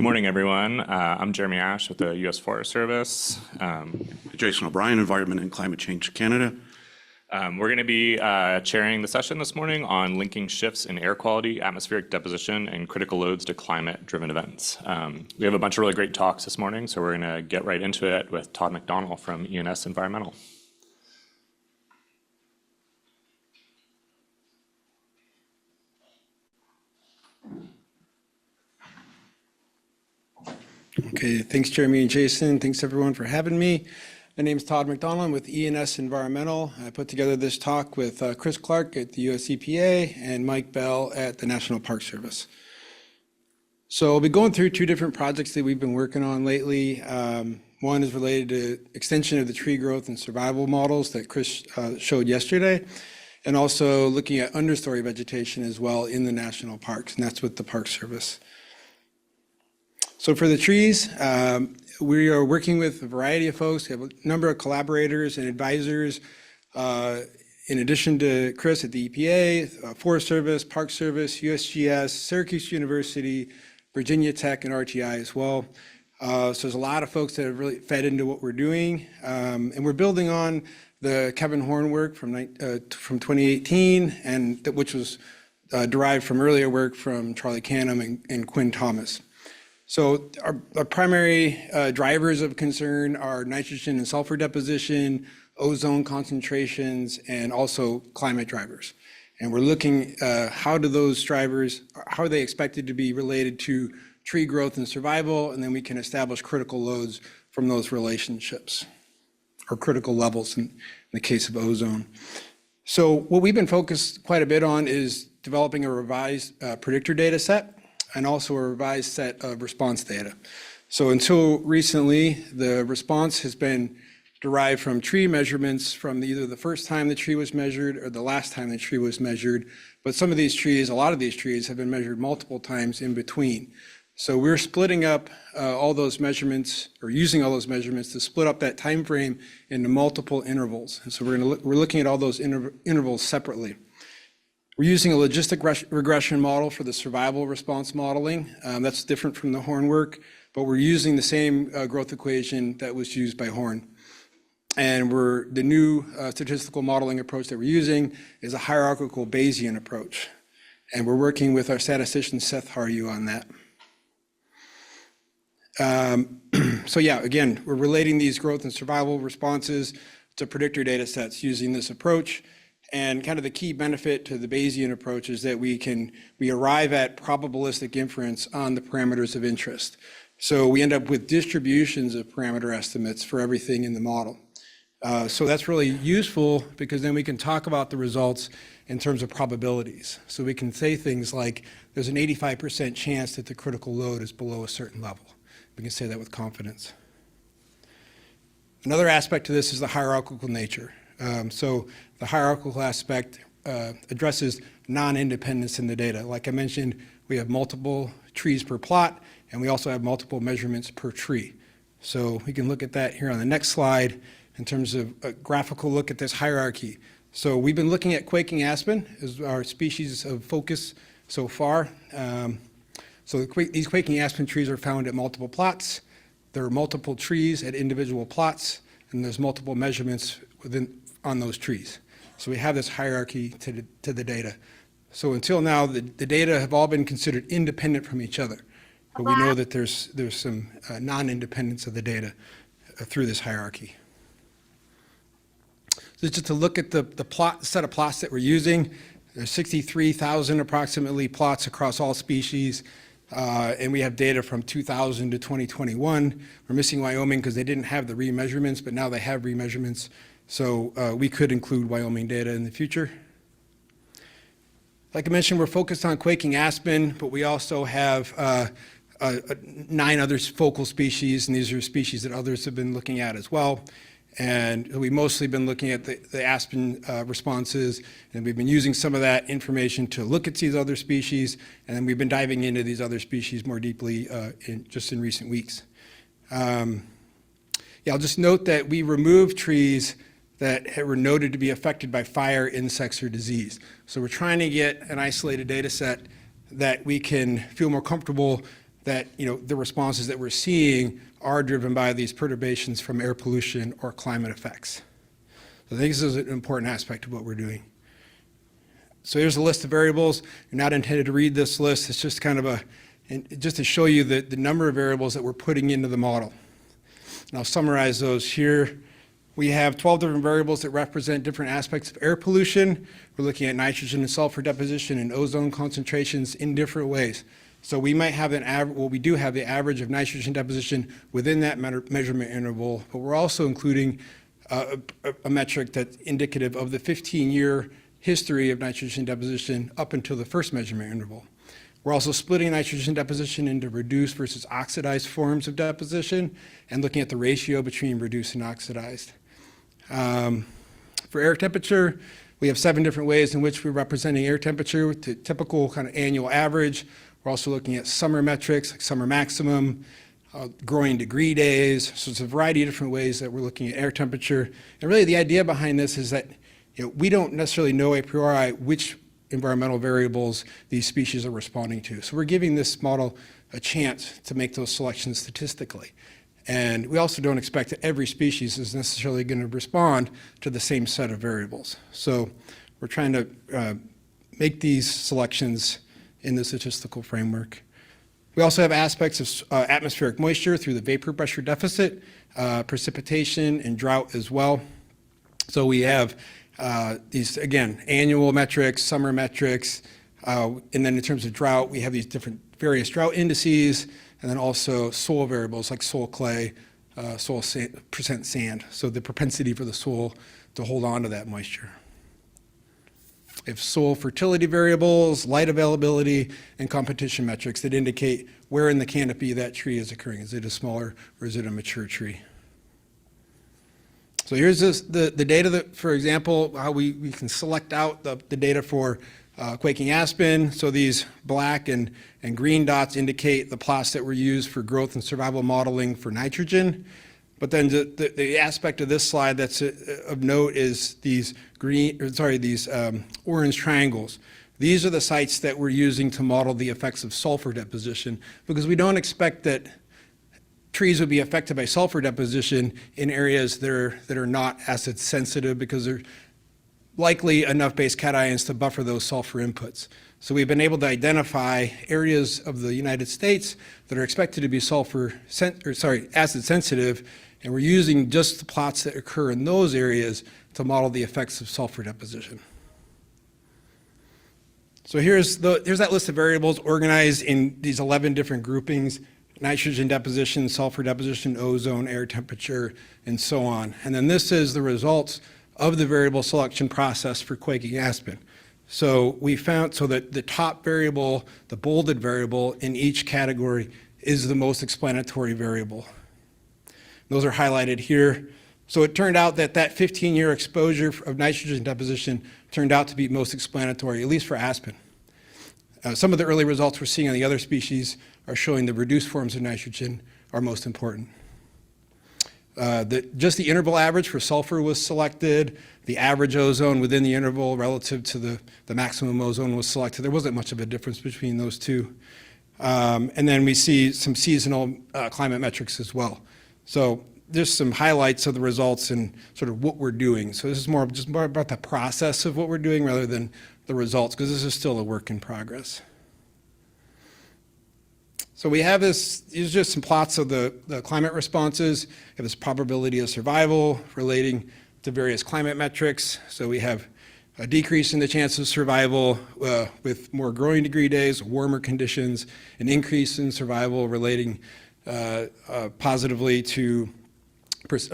Good morning, everyone. I'm Jeremy Ash with the U.S. Forest Service. Jason O'Brien, Environment and Climate Change Canada. We're going to be chairing the session this morning on linking shifts in air quality, atmospheric deposition, and critical loads to climate-driven events. We have a bunch of really great talks this morning, so we're going to get right into it with Todd McDonald from ENS Environmental. Okay, thanks Jeremy and Jason. Thanks everyone for having me. My name is Todd McDonald. I'm with ENS Environmental. I put together this talk with Chris Clark at the US EPA and Mike Bell at the National Park Service. So I'll be going through two different projects that we've been working on lately. One is related to extension of the tree growth and survival models that Chris showed yesterday, and also looking at understory vegetation as well in the national parks, and that's with the Park Service. So for the trees, we are working with a variety of folks. We have a number of collaborators and advisors. In addition to Chris at the EPA, Forest Service, Park Service, USGS, Syracuse University, Virginia Tech, and RTI as well. So there's a lot of folks that have really fed into what we're doing. And we're building on the Kevin Horn work from 2018, and which was derived from earlier work from Charlie Canham and Quinn Thomas. So our primary drivers of concern are nitrogen and sulfur deposition, ozone concentrations, and also climate drivers. And we're looking how do those drivers, how are they expected to be related to tree growth and survival, and then we can establish critical loads from those relationships, or critical levels in the case of ozone. So what we've been focused quite a bit on is developing a revised predictor data set, and also a revised set of response data. So until recently, the response has been derived from tree measurements from either the first time the tree was measured or the last time the tree was measured. But some of these trees, a lot of these trees have been measured multiple times in between. So we're splitting up all those measurements, or using all those measurements to split up that time frame into multiple intervals. And so we're looking at all those intervals separately. We're using a logistic regression model for the survival response modeling. That's different from the Horn work, but we're using the same growth equation that was used by Horn. And the new statistical modeling approach that we're using is a hierarchical Bayesian approach. And we're working with our statistician Seth Haryu on that. So yeah, again, we're relating these growth and survival responses to predictor data sets using this approach. And kind of the key benefit to the Bayesian approach is that we arrive at probabilistic inference on the parameters of interest. So we end up with distributions of parameter estimates for everything in the model. So that's really useful because then we can talk about the results in terms of probabilities. So we can say things like there's an 85% chance that the critical load is below a certain level. We can say that with confidence. Another aspect to this is the hierarchical nature. So the hierarchical aspect addresses non-independence in the data. Like I mentioned, we have multiple trees per plot, and we also have multiple measurements per tree. So we can look at that here on the next slide in terms of a graphical look at this hierarchy. So we've been looking at quaking aspen as our species of focus so far. These quaking aspen trees are found at multiple plots. There are multiple trees at individual plots, and there's multiple measurements on those trees. So we have this hierarchy to the data. So until now, the data have all been considered independent from each other. But we know that there's some non-independence of the data through this hierarchy. So just to look at the set of plots that we're using, there's 63,000 approximately plots across all species. And we have data from 2000 to 2021. We're missing Wyoming because they didn't have the remeasurements, but now they have remeasurements. So we could include Wyoming data in the future. Like I mentioned, we're focused on quaking aspen, but we also have 9 other focal species, and these are species that others have been looking at as well. And we've mostly been looking at the aspen responses, and we've been using some of that information to look at these other species, and then we've been diving into these other species more deeply just in recent weeks. Yeah, I'll just note that we removed trees that were noted to be affected by fire, insects, or disease. So we're trying to get an isolated data set that we can feel more comfortable that, the responses that we're seeing are driven by these perturbations from air pollution or climate effects. So I think this is an important aspect of what we're doing. So here's a list of variables. You're not intended to read this list. It's just kind of just to show you the number of variables that we're putting into the model. And I'll summarize those here. We have 12 different variables that represent different aspects of air pollution. We're looking at nitrogen and sulfur deposition and ozone concentrations in different ways. So we might have we do have the average of nitrogen deposition within that measurement interval, but we're also including a metric that's indicative of the 15-year history of nitrogen deposition up until the first measurement interval. We're also splitting nitrogen deposition into reduced versus oxidized forms of deposition and looking at the ratio between reduced and oxidized. For air temperature, we have 7 different ways in which we're representing air temperature with the typical kind of annual average. We're also looking at summer metrics, like summer maximum, growing degree days. So it's a variety of different ways that we're looking at air temperature. And really the idea behind this is that we don't necessarily know a priori which environmental variables these species are responding to. So we're giving this model a chance to make those selections statistically. And we also don't expect that every species is necessarily going to respond to the same set of variables. So we're trying to make these selections in the statistical framework. We also have aspects of atmospheric moisture through the vapor pressure deficit, precipitation, and drought as well. So we have these, again, annual metrics, summer metrics, and then in terms of drought, we have these different various drought indices, and then also soil variables like soil clay, soil percent sand, so the propensity for the soil to hold on to that moisture. We have soil fertility variables, light availability, and competition metrics that indicate where in the canopy that tree is occurring. Is it a smaller or is it a mature tree? So here's the data that, for example, how we can select out the data for quaking aspen. So these black and green dots indicate the plots that were used for growth and survival modeling for nitrogen. But then the aspect of this slide that's of note is these orange triangles. These are the sites that we're using to model the effects of sulfur deposition, because we don't expect that trees would be affected by sulfur deposition in areas that are not acid sensitive, because they're likely enough base cations to buffer those sulfur inputs. So we've been able to identify areas of the United States that are expected to be acid sensitive, and we're using just the plots that occur in those areas to model the effects of sulfur deposition. So here's that list of variables organized in these 11 different groupings: nitrogen deposition, sulfur deposition, ozone, air temperature, and so on. And then this is the results of the variable selection process for quaking aspen. So we found that the top variable, the bolded variable in each category, is the most explanatory variable. Those are highlighted here. So it turned out that 15-year exposure of nitrogen deposition turned out to be most explanatory, at least for aspen. Some of the early results we're seeing on the other species are showing the reduced forms of nitrogen are most important. Just the interval average for sulfur was selected. The average ozone within the interval relative to the maximum ozone was selected. There wasn't much of a difference between those two. And then we see some seasonal climate metrics as well. So there's some highlights of the results and sort of what we're doing. So this is more about the process of what we're doing rather than the results, because this is still a work in progress. So we have these are just some plots of the climate responses. We have this probability of survival relating to various climate metrics. So we have a decrease in the chance of survival with more growing degree days, warmer conditions, an increase in survival relating positively to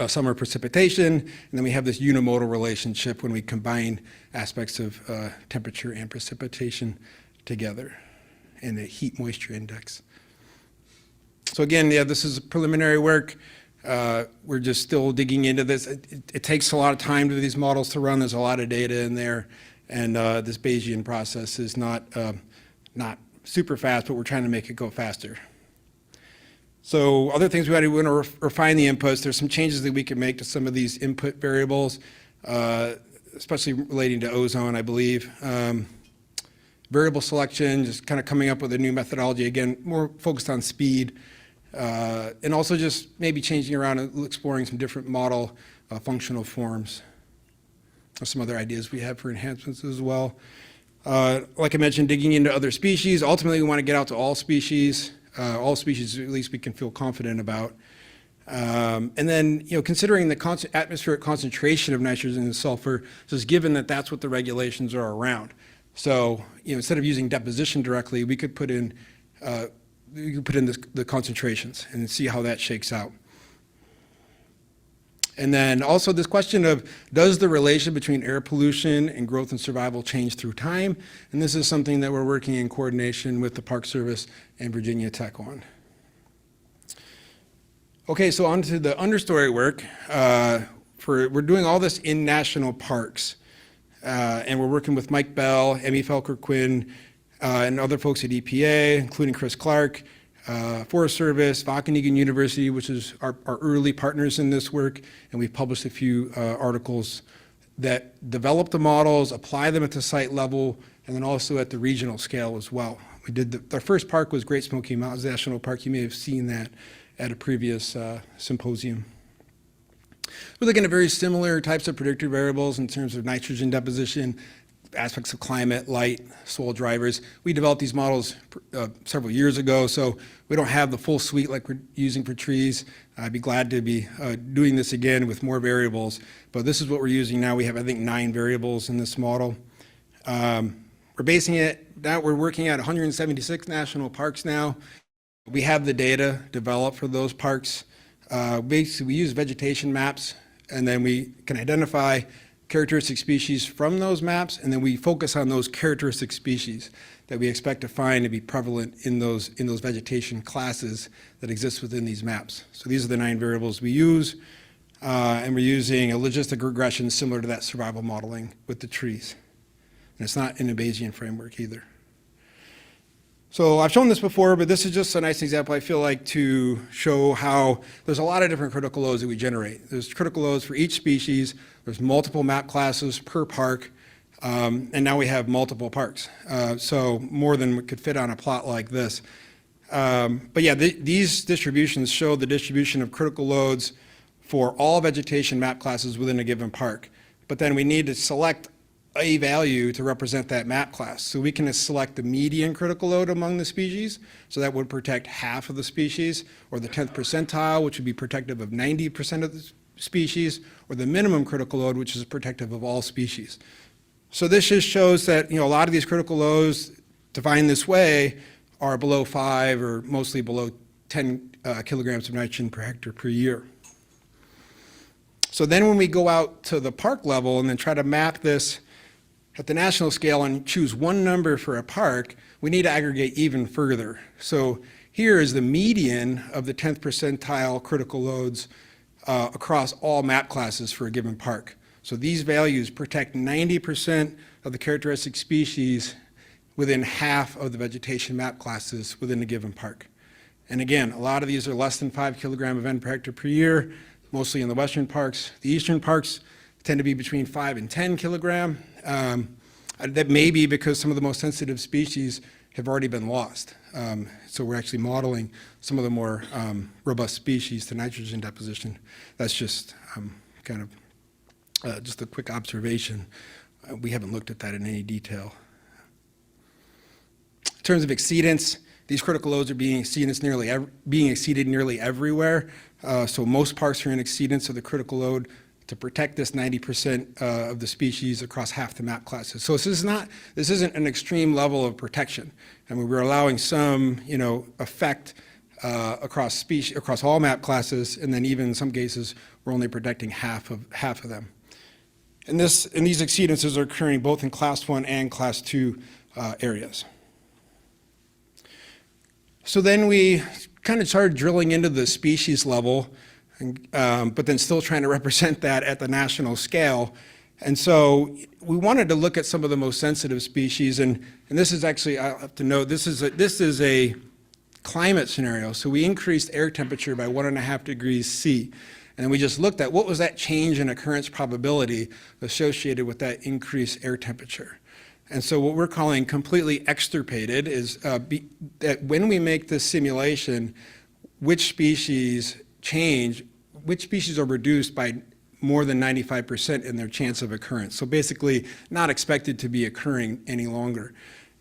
summer precipitation, and then we have this unimodal relationship when we combine aspects of temperature and precipitation together in the heat moisture index. So again, yeah, this is preliminary work. We're just still digging into this. It takes a lot of time for these models to run. There's a lot of data in there, and this Bayesian process is not super fast, but we're trying to make it go faster. So other things we want to refine the inputs. There's some changes that we can make to some of these input variables, especially relating to ozone, I believe. variable selection, just kind of coming up with a new methodology, again, more focused on speed, and also just maybe changing around and exploring some different model functional forms. There's some other ideas we have for enhancements as well. Like I mentioned, digging into other species. Ultimately, we want to get out to all species at least we can feel confident about. And then, considering the atmospheric concentration of nitrogen and sulfur, just given that that's what the regulations are around. So, instead of using deposition directly, we could put in the concentrations and see how that shakes out. And then also this question of, does the relation between air pollution and growth and survival change through time? And this is something that we're working in coordination with the Park Service and Virginia Tech on. Okay, so on to the understory work. We're doing all this in national parks. And we're working with Mike Bell, Emmy Felker-Quinn, and other folks at EPA, including Chris Clark, Forest Service, Wageningen University, which is our early partners in this work, and we've published a few articles that develop the models, apply them at the site level, and then also at the regional scale as well. Our first park was Great Smoky Mountains National Park. You may have seen that at a previous symposium. We're looking at very similar types of predictor variables in terms of nitrogen deposition, aspects of climate, light, soil drivers. We developed these models several years ago, so we don't have the full suite like we're using for trees. I'd be glad to be doing this again with more variables, but this is what we're using now. We have, I think, 9 variables in this model. We're basing it, now we're working at 176 national parks now. We have the data developed for those parks. Basically, we use vegetation maps, and then we can identify characteristic species from those maps, and then we focus on those characteristic species that we expect to find to be prevalent in those vegetation classes that exist within these maps. So these are the 9 variables we use, and we're using a logistic regression similar to that survival modeling with the trees. And it's not in a Bayesian framework either. So I've shown this before, but this is just a nice example, I feel like, to show how there's a lot of different critical loads that we generate. There's critical loads for each species. There's multiple map classes per park, and now we have multiple parks. So more than could fit on a plot like this. But yeah, these distributions show the distribution of critical loads for all vegetation map classes within a given park. But then we need to select a value to represent that map class. So we can select the median critical load among the species, so that would protect half of the species, or the 10th percentile, which would be protective of 90% of the species, or the minimum critical load, which is protective of all species. So this just shows that a lot of these critical loads defined this way are below 5 or mostly below 10 kilograms of nitrogen per hectare per year. So then when we go out to the park level and then try to map this at the national scale and choose one number for a park, we need to aggregate even further. So here is the median of the 10th percentile critical loads across all map classes for a given park. So these values protect 90% of the characteristic species within half of the vegetation map classes within a given park. And again, a lot of these are less than 5 kilogram of N per hectare per year, mostly in the western parks. The eastern parks tend to be between 5 and 10 kilogram. That may be because some of the most sensitive species have already been lost. So we're actually modeling some of the more robust species to nitrogen deposition. That's just just a quick observation. We haven't looked at that in any detail. In terms of exceedance, these critical loads are being exceeded nearly everywhere. So most parks are in exceedance of the critical load to protect this 90% of the species across half the map classes. So this isn't an extreme level of protection. I mean, we're allowing some, effect across all map classes, and then even in some cases, we're only protecting half of them. And these exceedances are occurring both in Class 1 and Class 2 areas. So then we kind of started drilling into the species level, but then still trying to represent that at the national scale. And so we wanted to look at some of the most sensitive species, and this is actually, I have to note, this is a climate scenario. So we increased air temperature by 1.5 degrees C. And then we just looked at what was that change in occurrence probability associated with that increased air temperature. And so what we're calling completely extirpated is that when we make this simulation, which species are reduced by more than 95% in their chance of occurrence. So basically not expected to be occurring any longer.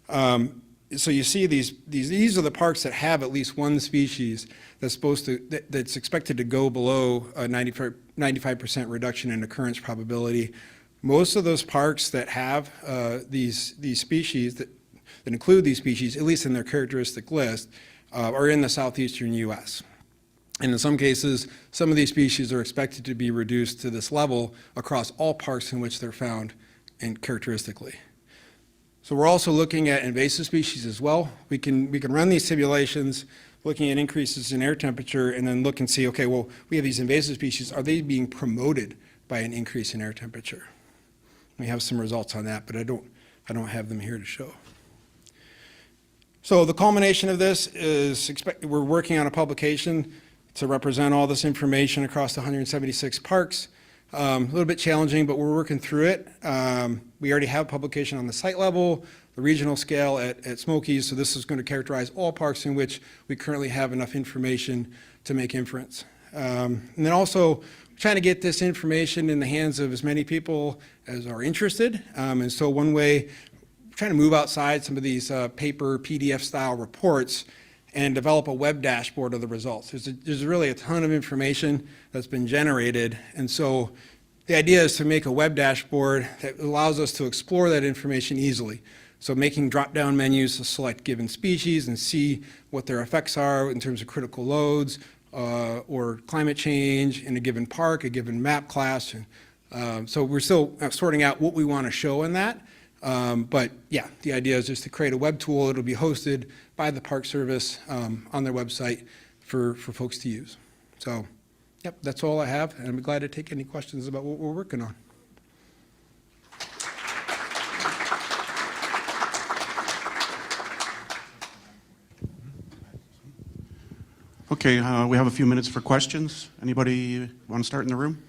So you see these are the parks that have at least one species that's expected to go below a 95% reduction in occurrence probability. Most of those parks that have these species that include these species, at least in their characteristic list, are in the southeastern U.S. And in some cases, some of these species are expected to be reduced to this level across all parks in which they're found and characteristically. So we're also looking at invasive species as well. We can run these simulations looking at increases in air temperature and then look and see, okay, well, we have these invasive species. Are they being promoted by an increase in air temperature? We have some results on that, but I don't have them here to show. So the culmination of this is we're working on a publication to represent all this information across the 176 parks. A little bit challenging, but we're working through it. We already have publication on the site level, the regional scale at Smokies, so this is going to characterize all parks in which we currently have enough information to make inference. And then also trying to get this information in the hands of as many people as are interested. And so one way, trying to move outside some of these paper PDF style reports and develop a web dashboard of the results. There's really a ton of information that's been generated. And so the idea is to make a web dashboard that allows us to explore that information easily. So making drop-down menus to select given species and see what their effects are in terms of critical loads or climate change in a given park, a given map class. So we're still sorting out what we want to show in that. But yeah, the idea is just to create a web tool. It'll be hosted by the Park Service on their website for folks to use. So, yep, that's all I have, and I'm glad to take any questions about what we're working on. Okay, we have a few minutes for questions. Anybody want to start in the room?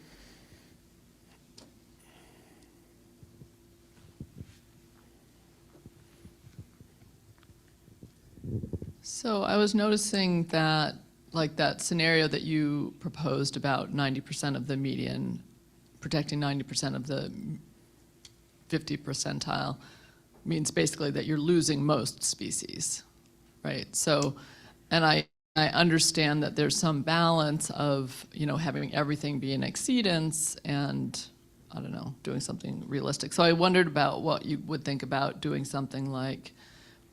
So I was noticing that, like that scenario that you proposed about 90% of the median, protecting 90% of the 50th percentile, means basically that you're losing most species, right? So, and I understand that there's some balance of, having everything be an exceedance and, I don't know, doing something realistic. So I wondered about what you would think about doing something like,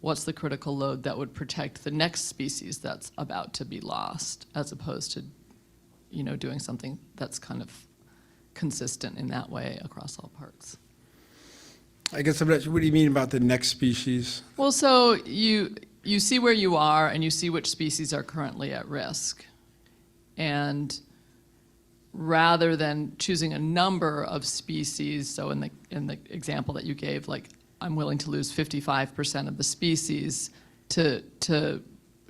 what's the critical load that would protect the next species that's about to be lost, as opposed to, doing something that's kind of consistent in that way across all parks. I guess I'm not sure, what do you mean about the next species? Well, so you see where you are and you see which species are currently at risk. And rather than choosing a number of species, so in the example that you gave, like I'm willing to lose 55% of the species to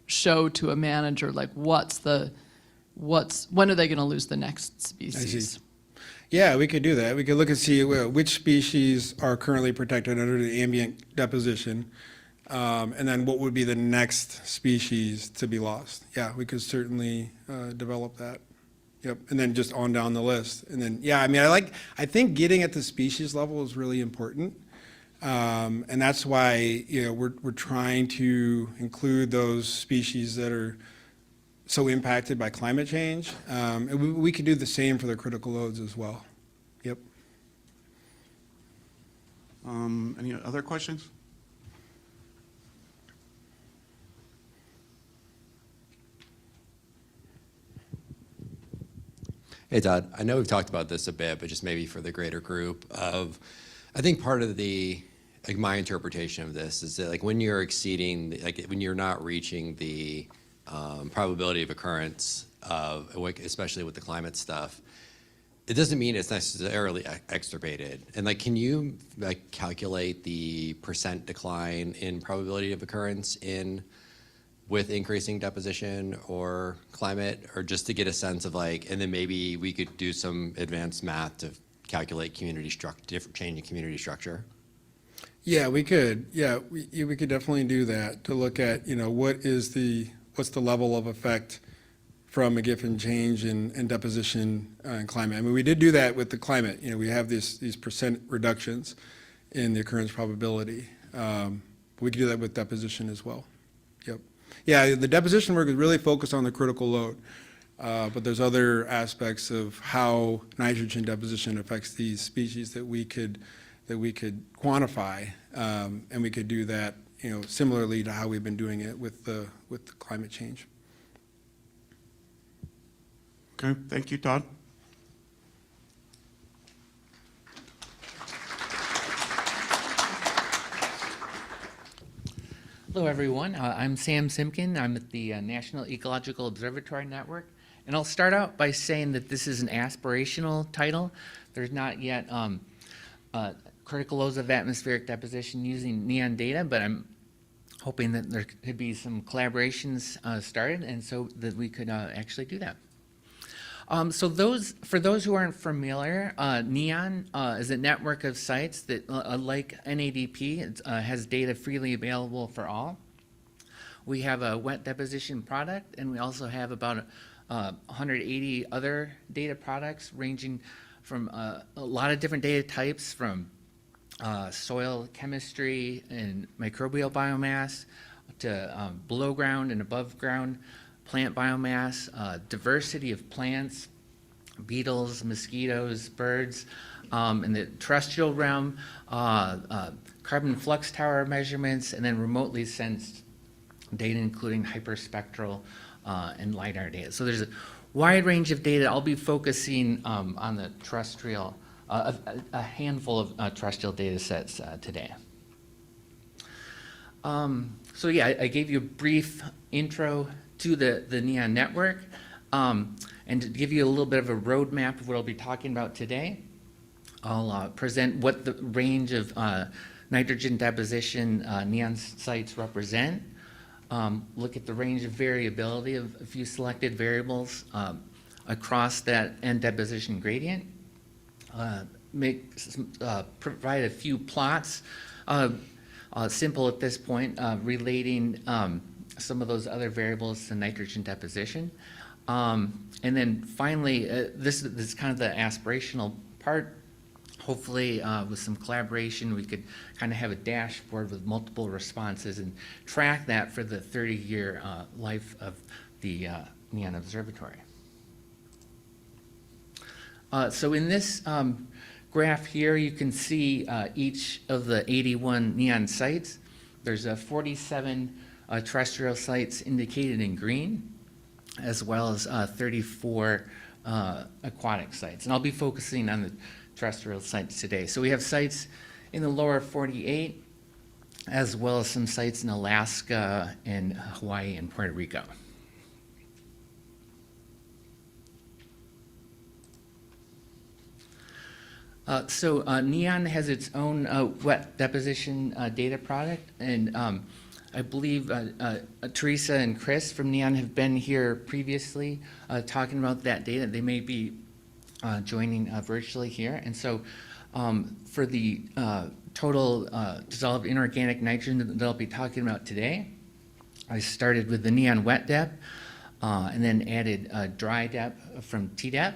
show to a manager like when are they going to lose the next species? I see. Yeah, we could do that. We could look and see which species are currently protected under the ambient deposition, and then what would be the next species to be lost. Yeah, we could certainly develop that. Yep, and then just on down the list. And then, yeah, I mean, I think getting at the species level is really important. And that's why, we're trying to include those species that are so impacted by climate change. And we could do the same for the critical loads as well. Yep. Any other questions? Hey, Todd. I know we've talked about this a bit, but just maybe for the greater group of, I think part of my interpretation of this is that when you're exceeding, when you're not reaching the probability of occurrence of, especially with the climate stuff, it doesn't mean it's necessarily extirpated. And can you calculate the % decline in probability of occurrence with increasing deposition or climate, or just to get a sense of and then maybe we could do some advanced math to calculate change in community structure? Yeah, we could. Yeah, we could definitely do that to look at, what's the level of effect from a given change in deposition and climate. I mean, we did do that with the climate. We have these percent reductions in the occurrence probability. We could do that with deposition as well. Yep. Yeah, the deposition work is really focused on the critical load, but there's other aspects of how nitrogen deposition affects these species that we could quantify, and we could do that, similarly to how we've been doing it with the climate change. Okay, thank you, Todd. Hello, everyone. I'm Sam Simkin. I'm at the National Ecological Observatory Network. And I'll start out by saying that this is an aspirational title. There's not yet critical loads of atmospheric deposition using neon data, but I'm hoping that there could be some collaborations started, and so that we could actually do that. So for those who aren't familiar, NEON is a network of sites that, like NADP, has data freely available for all. We have a wet deposition product, and we also have about 180 other data products ranging from a lot of different data types, from soil chemistry and microbial biomass to below ground and above ground plant biomass, diversity of plants, beetles, mosquitoes, birds, in the terrestrial realm, carbon flux tower measurements, and then remotely sensed data, including hyperspectral and LiDAR data. So there's a wide range of data. I'll be focusing on the terrestrial, a handful of terrestrial data sets today. So yeah, I gave you a brief intro to the NEON network, and to give you a little bit of a roadmap of what I'll be talking about today, I'll present what the range of nitrogen deposition NEON sites represent, look at the range of variability of a few selected variables across that end deposition gradient, provide a few plots, simple at this point, relating some of those other variables to nitrogen deposition. And then finally, this is kind of the aspirational part. Hopefully, with some collaboration, we could kind of have a dashboard with multiple responses and track that for the 30-year life of the NEON Observatory. So in this graph here, you can see each of the 81 NEON sites. There's 47 terrestrial sites indicated in green, as well as 34 aquatic sites. And I'll be focusing on the terrestrial sites today. So we have sites in the lower 48, as well as some sites in Alaska and Hawaii and Puerto Rico. So NEON has its own wet deposition data product, and I believe Teresa and Chris from NEON have been here previously talking about that data. They may be joining virtually here. And so for the total dissolved inorganic nitrogen that I'll be talking about today, I started with the NEON wet dep, and then added dry dep from TDEP,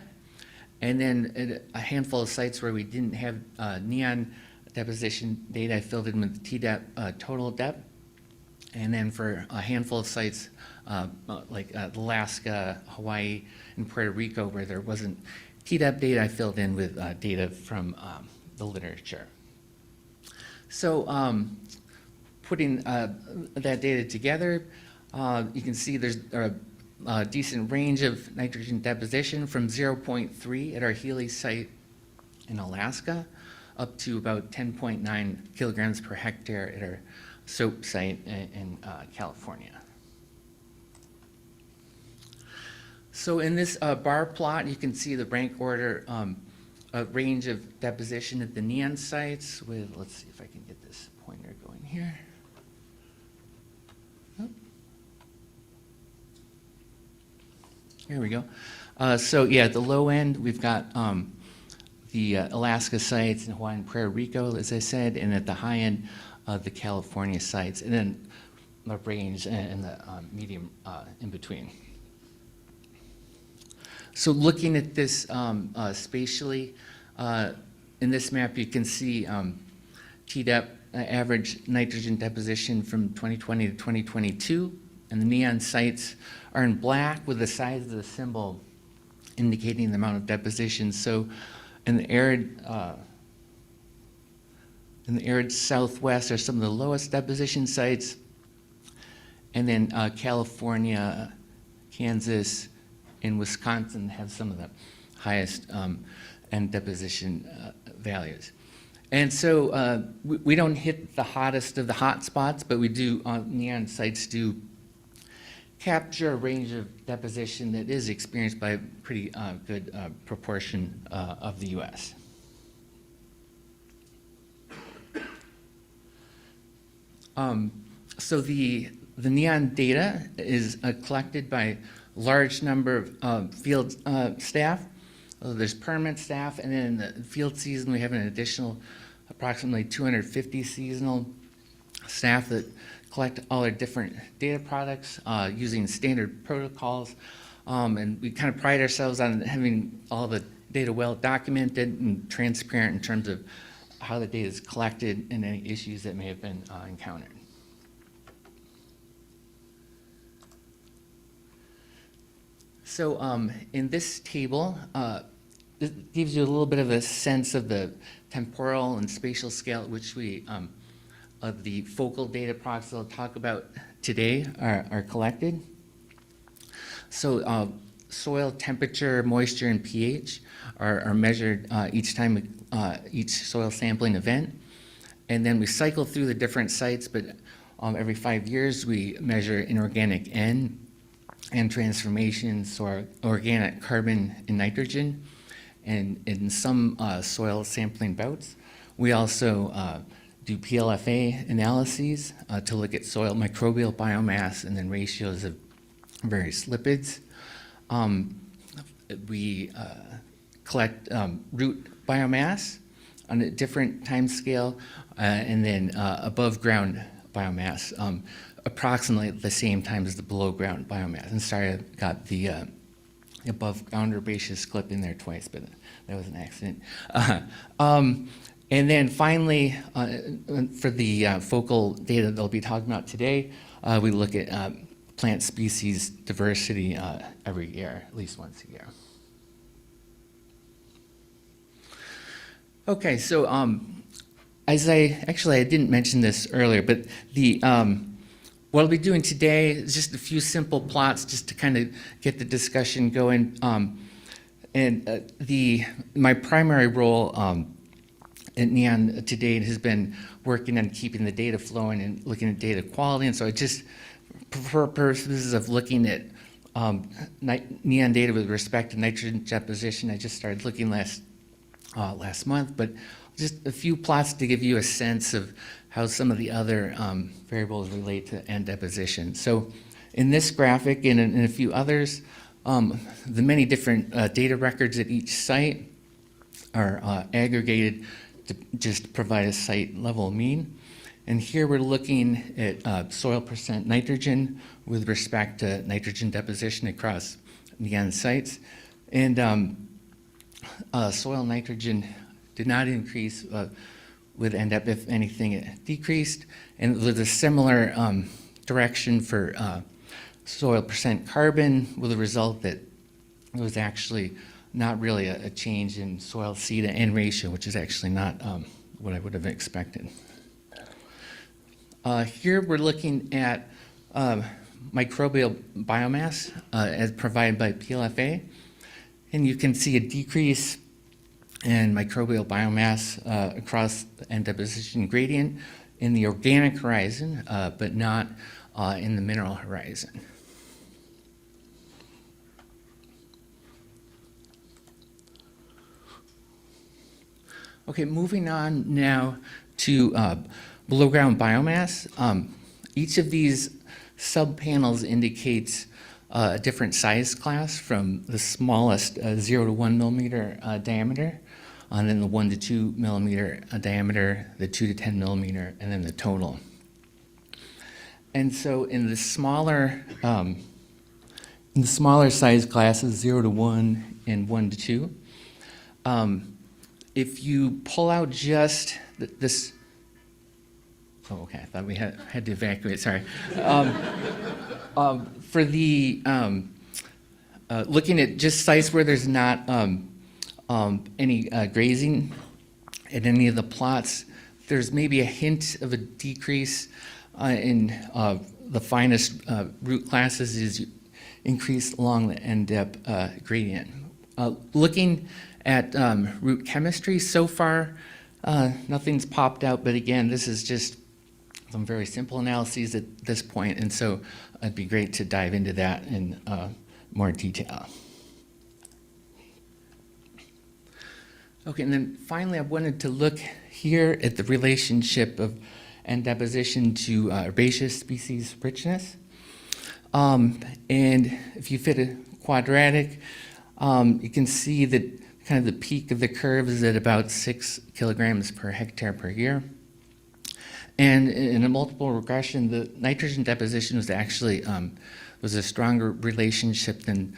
and then a handful of sites where we didn't have NEON deposition data, I filled in with the TDEP total dep. And then for a handful of sites like Alaska, Hawaii, and Puerto Rico, where there wasn't TDEP data, I filled in with data from the literature. So putting that data together, you can see there's a decent range of nitrogen deposition from 0.3 at our Healy site in Alaska up to about 10.9 kilograms per hectare at our SOAP site in California. So in this bar plot, you can see the rank order range of deposition at the NEON sites with, let's see if I can get this pointer going here. Oh. Here we go. So yeah, at the low end, we've got the Alaska sites and Hawaii and Puerto Rico, as I said, and at the high end, the California sites, and then the range and the medium in between. So looking at this spatially, in this map you can see TDEP average nitrogen deposition from 2020 to 2022, and the neon sites are in black with the size of the symbol indicating the amount of deposition. So in the arid Southwest are some of the lowest deposition sites, and then California, Kansas, and Wisconsin have some of the highest end deposition values. And so we don't hit the hottest of the hot spots, but we do, neon sites do capture a range of deposition that is experienced by a pretty good proportion of the U.S. So the neon data is collected by a large number of field staff. There's permanent staff, and then in the field season we have an additional approximately 250 seasonal staff that collect all our different data products using standard protocols. And we kind of pride ourselves on having all the data well documented and transparent in terms of how the data is collected and any issues that may have been encountered. So in this table, this gives you a little bit of a sense of the temporal and spatial scale at which we, of the focal data products I'll talk about today are collected. So soil temperature, moisture, and pH are measured each time, each soil sampling event. And then we cycle through the different sites, but every 5 years we measure inorganic N and transformations, or organic carbon and nitrogen. And in some soil sampling bouts, we also do PLFA analyses to look at soil microbial biomass and then ratios of various lipids. We collect root biomass on a different time scale, and then above ground biomass, approximately at the same time as the below ground biomass. And sorry, I got the above ground herbaceous clip in there twice, but that was an accident. And then finally, for the focal data that I'll be talking about today, we look at plant species diversity every year, at least once a year. Okay, so I didn't mention this earlier, but the what I'll be doing today is just a few simple plots just to kind of get the discussion going. My primary role at NEON to date has been working on keeping the data flowing and looking at data quality. And so I just, for purposes of looking at NEON data with respect to nitrogen deposition, I just started looking last month, but just a few plots to give you a sense of how some of the other variables relate to N deposition. So in this graphic and in a few others, the many different data records at each site are aggregated to just provide a site level mean. And here we're looking at soil percent nitrogen with respect to nitrogen deposition across NEON sites. And soil nitrogen did not increase with NDEP. If anything, it decreased. And with a similar direction for soil percent carbon, with the result that it was actually not really a change in soil C to N ratio, which is actually not what I would have expected. Here we're looking at microbial biomass as provided by PLFA. And you can see a decrease in microbial biomass across the N deposition gradient in the organic horizon, but not in the mineral horizon. Okay, moving on now to below ground biomass. Each of these sub-panels indicates a different size class from the smallest 0 to 1 millimeter diameter. and then the 1 to 2 millimeter diameter, the 2 to 10 millimeter, and then the total. And so in the smaller size classes, 0 to 1 and 1 to 2, if you pull out just this, oh, okay, I thought we had to evacuate, sorry. For the, looking at just sites where there's not any grazing at any of the plots, there's maybe a hint of a decrease in the finest root classes is increased along the NADP gradient. Looking at root chemistry so far, nothing's popped out, but again, this is just some very simple analyses at this point, and so it'd be great to dive into that in more detail. Okay, and then finally, I wanted to look here at the relationship of end deposition to herbaceous species richness. And if you fit a quadratic, you can see that kind of the peak of the curve is at about 6 kilograms per hectare per year. And in a multiple regression, the nitrogen deposition was actually was a stronger relationship than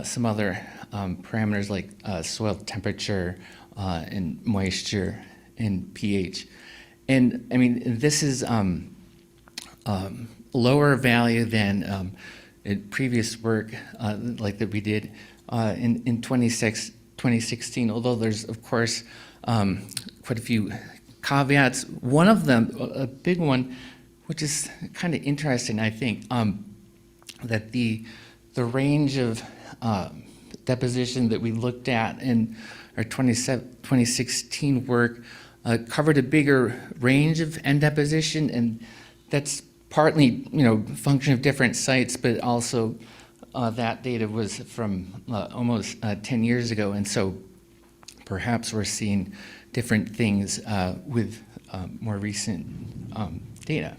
some other parameters like soil temperature and moisture and pH. And I mean, this is lower value than in previous work like that we did in 2016, although there's, of course, quite a few caveats. One of them, a big one, which is kind of interesting, I think, that the range of deposition that we looked at in our 2016 work covered a bigger range of end deposition, and that's partly, function of different sites, but also that data was from almost 10 years ago, and so perhaps we're seeing different things with more recent data.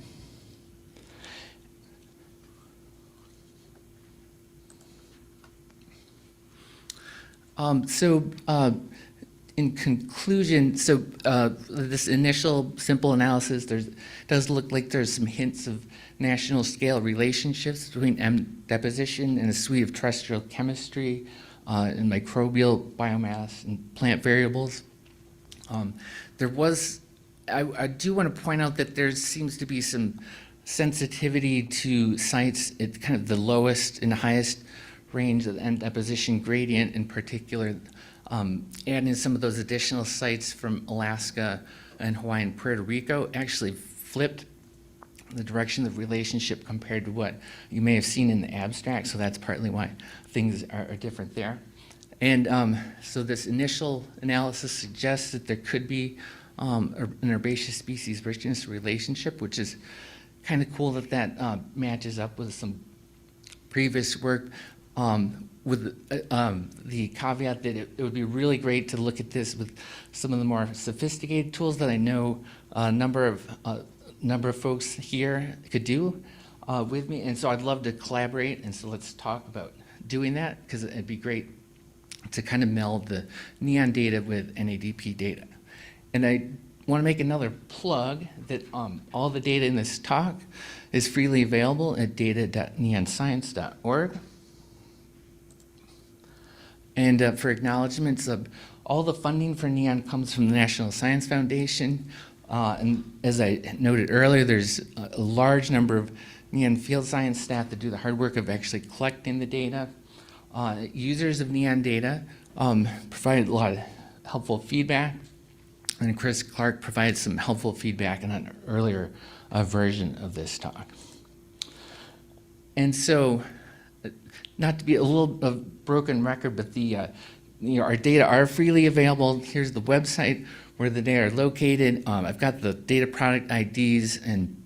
In conclusion, this initial simple analysis, does look like there's some hints of national scale relationships between M deposition and a suite of terrestrial chemistry and microbial biomass and plant variables. I do want to point out that there seems to be some sensitivity to sites at kind of the lowest and highest range of the end deposition gradient, in particular, and in some of those additional sites from Alaska and Hawaii and Puerto Rico actually flipped the direction of the relationship compared to what you may have seen in the abstract, so that's partly why things are different there. And so this initial analysis suggests that there could be an herbaceous species richness relationship, which is kind of cool that matches up with some previous work. With the caveat that it would be really great to look at this with some of the more sophisticated tools that I know a number of folks here could do with me, and so I'd love to collaborate, and so let's talk about doing that, because it'd be great to kind of meld the NEON data with NADP data. And I want to make another plug that all the data in this talk is freely available at data.neonscience.org. And for acknowledgments, all the funding for NEON comes from the National Science Foundation. And as I noted earlier, there's a large number of NEON field science staff that do the hard work of actually collecting the data. Users of NEON data provided a lot of helpful feedback. And Chris Clark provided some helpful feedback in an earlier version of this talk. And so, not to be a little broken record, but our data are freely available. Here's the website where the data are located. I've got the data product IDs and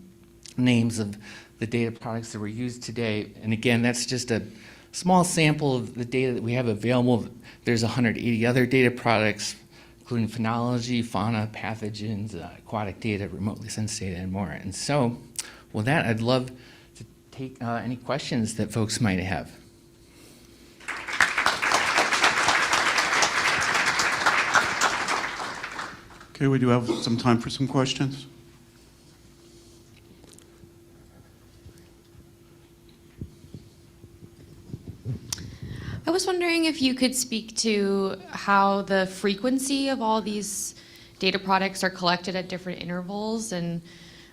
names of the data products that were used today. And again, that's just a small sample of the data that we have available. There's 180 other data products, including phenology, fauna, pathogens, aquatic data, remotely sensed data, and more. And so, with that, I'd love to take any questions that folks might have. Okay, we do have some time for some questions. I was wondering if you could speak to how the frequency of all these data products are collected at different intervals. And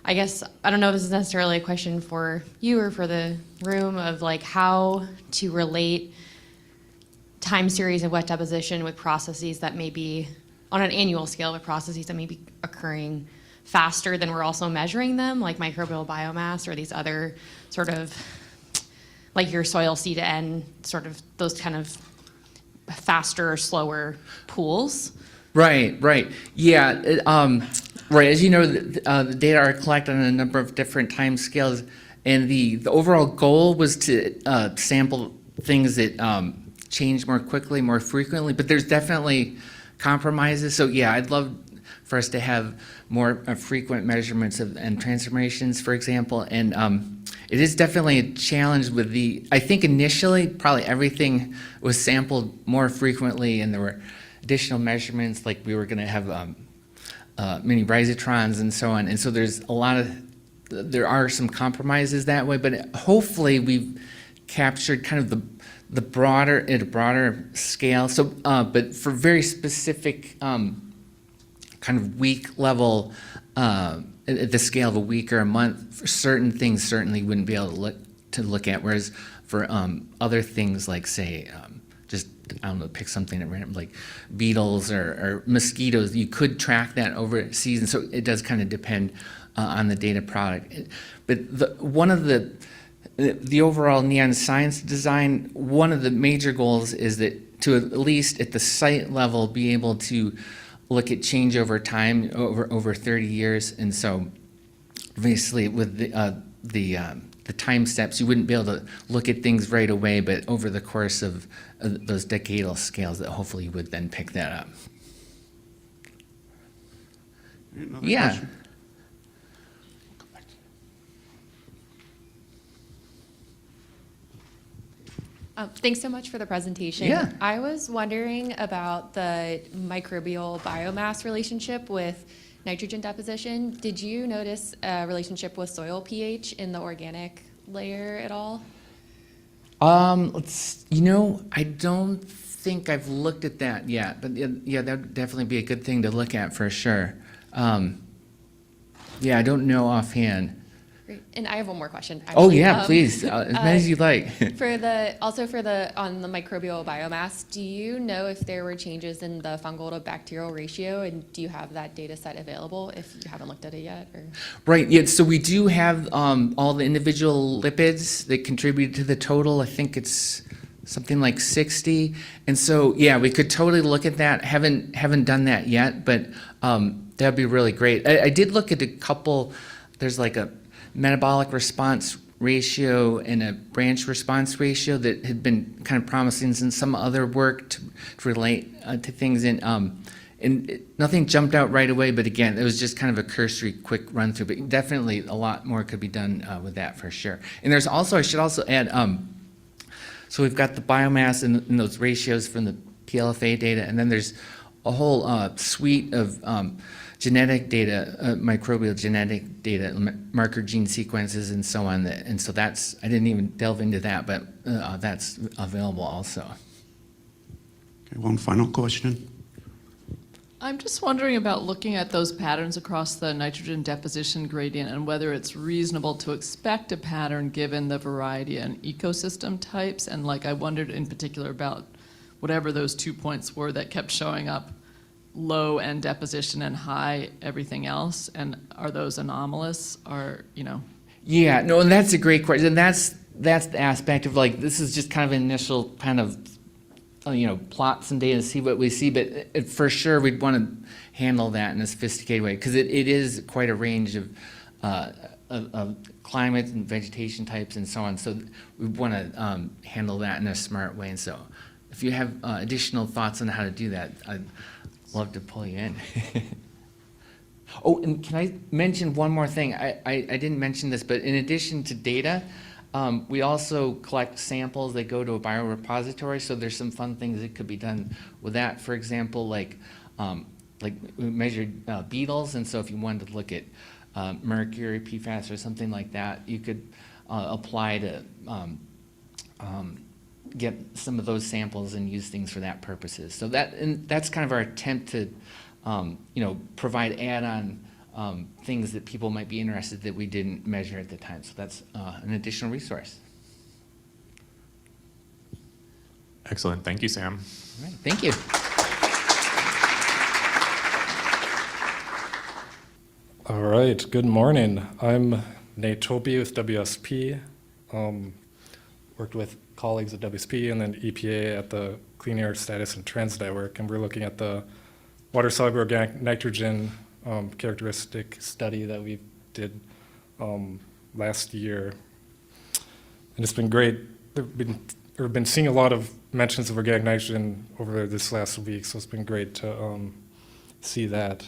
I guess, I don't know if this is necessarily a question for you or for the room, of like how to relate time series of wet deposition with processes that may be on an annual scale, with processes that may be occurring faster than we're also measuring them, like microbial biomass or these other sort of, like your soil C to N, sort of those kind of faster or slower pools. Right, right. Yeah, right. As you know, the data are collected on a number of different time scales, and the overall goal was to sample things that change more quickly, more frequently, but there's definitely compromises. So yeah, I'd love for us to have more frequent measurements and transformations, for example, and it is definitely a challenge with I think initially probably everything was sampled more frequently, and there were additional measurements, like we were going to have mini risotrons and so on. And so there are some compromises that way, but hopefully we've captured kind of the broader, at a broader scale. So, but for very specific kind of week level, at the scale of a week or a month, for certain things certainly wouldn't be able to look at, whereas for other things like, say, just, I don't know, pick something at random, like beetles or mosquitoes, you could track that over a season, so it does kind of depend on the data product. But one of the overall NEON science design, one of the major goals is that to at least at the site level be able to look at change over time, over 30 years. And so obviously with the time steps, you wouldn't be able to look at things right away, but over the course of those decadal scales, that hopefully you would then pick that up. Another Yeah. question? Thanks so much for the presentation. Yeah. I was wondering about the microbial biomass relationship with nitrogen deposition. Did you notice a relationship with soil pH in the organic layer at all? I don't think I've looked at that yet, but yeah, that would definitely be a good thing to look at for sure. Yeah, I don't know offhand. Great. And I have one more question. Oh actually. yeah, please, as many as you'd like. On the microbial biomass, do you know if there were changes in the fungal to bacterial ratio, and do you have that data set available if you haven't looked at it yet? Or? Right, yeah, so we do have all the individual lipids that contribute to the total. I think it's something like 60. And so, yeah, we could totally look at that. Haven't done that yet, but that'd be really great. I did look at a couple, there's like a metabolic response ratio and a branch response ratio that had been kind of promising in some other work to relate to things. Nothing jumped out right away, but again, it was just kind of a cursory, quick run through. But definitely a lot more could be done with that for sure. And there's also, I should also add, so we've got the biomass and those ratios from the PLFA data, and then there's a whole suite of genetic data, microbial genetic data, marker gene sequences, and so on. And so that's, I didn't even delve into that, but that's available also. Okay, one final question. I'm just wondering about looking at those patterns across the nitrogen deposition gradient and whether it's reasonable to expect a pattern given the variety in ecosystem types. And like I wondered in particular about whatever those 2 points were that kept showing up, low end deposition and high everything else, and are those anomalous, or Yeah, no, and that's a great question. And that's the aspect of, like, this is just kind of an initial kind of plot some data to see what we see, but for sure we'd want to handle that in a sophisticated way, because it is quite a range of climate and vegetation types and so on. So we want to handle that in a smart way. And so if you have additional thoughts on how to do that, I'd love to pull you in. Oh, and can I mention one more thing? I didn't mention this, but in addition to data, we also collect samples that go to a biorepository, so there's some fun things that could be done with that. For example, like like we measured beetles, and so if you wanted to look at mercury, PFAS, or something like that, you could apply to get some of those samples and use things for that purposes. So that's kind of our attempt to, provide add-on things that people might be interested that we didn't measure at the time. So that's an additional resource. Excellent. Thank you, Sam. All right, thank you. All right, good morning. I'm Nate Topie with WSP. Worked with colleagues at WSP and then EPA at the Clean Air Status and Trends Network, and we're looking at the water-soluble organic nitrogen characteristic study that we did last year. And it's been great. We've been seeing a lot of mentions of organic nitrogen over this last week, so it's been great to see that.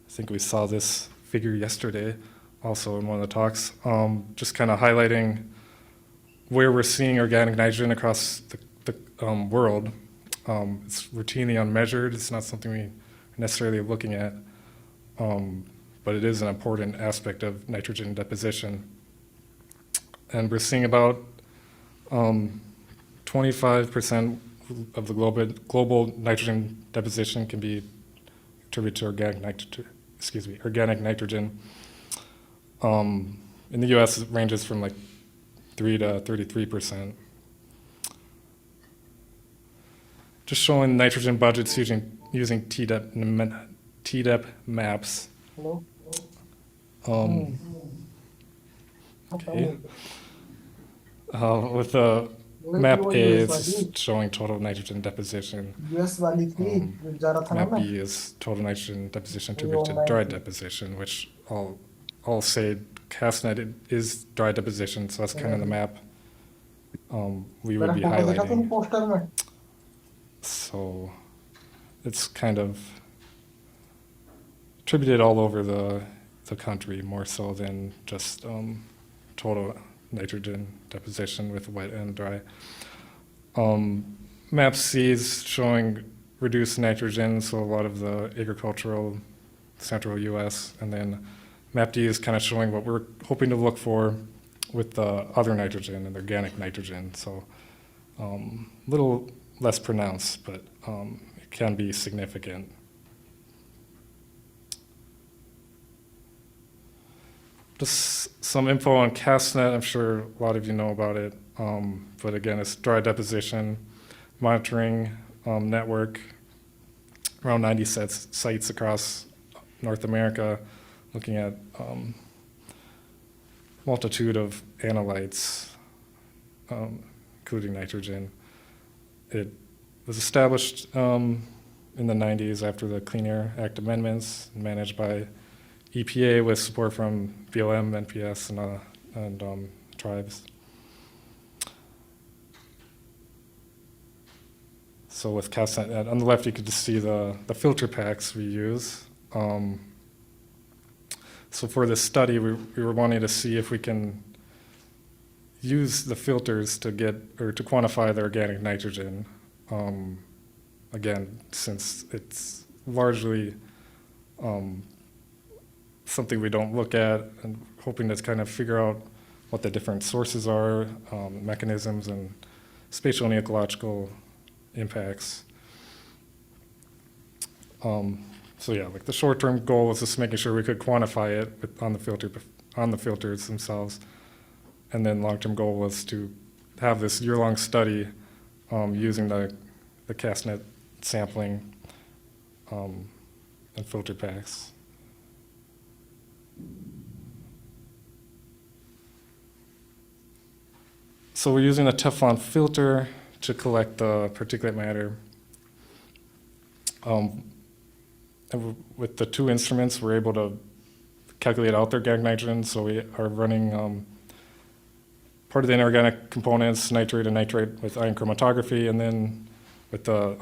I think we saw this figure yesterday also in one of the talks, just kind of highlighting where we're seeing organic nitrogen across the world. It's routinely unmeasured. It's not something we are necessarily looking at, but it is an important aspect of nitrogen deposition. And we're seeing about 25% of the global nitrogen deposition can be attributed to organic nitrogen. In the U.S., it ranges from like 3 to 33%. Just showing nitrogen budgets using TDEP maps. Okay. With the map A, it's showing total nitrogen deposition. Map B is total nitrogen deposition attributed to dry deposition, which I'll say CastNet is dry deposition, so that's kind of the map we would be highlighting. So it's kind of attributed all over the country, more so than just total nitrogen deposition with wet and dry. Map C is showing reduced nitrogen, so a lot of the agricultural central U.S., and then Map D is kind of showing what we're hoping to look for with the other nitrogen and organic nitrogen. So a little less pronounced, but it can be significant. Just some info on CastNet. I'm sure a lot of you know about it, but again, it's dry deposition monitoring network, around 90 sites across North America, looking at multitude of analytes, including nitrogen. It was established in the 90s after the Clean Air Act amendments, managed by EPA with support from BLM, NPS, and tribes. So with CastNet, on the left you could just see the filter packs we use. So for this study, we were wanting to see if we can use the filters to to quantify the organic nitrogen. Again, since it's largely something we don't look at, and hoping to kind of figure out what the different sources are, mechanisms, and spatial and ecological impacts. So yeah, like the short-term goal was just making sure we could quantify it on the filters themselves, and then long-term goal was to have this year-long study using the CastNet sampling and filter packs. So we're using a Teflon filter to collect the particulate matter. And with the two instruments, we're able to calculate out the organic nitrogen. So we are running part of the inorganic components, nitrate and nitrate, with ion chromatography, and then with the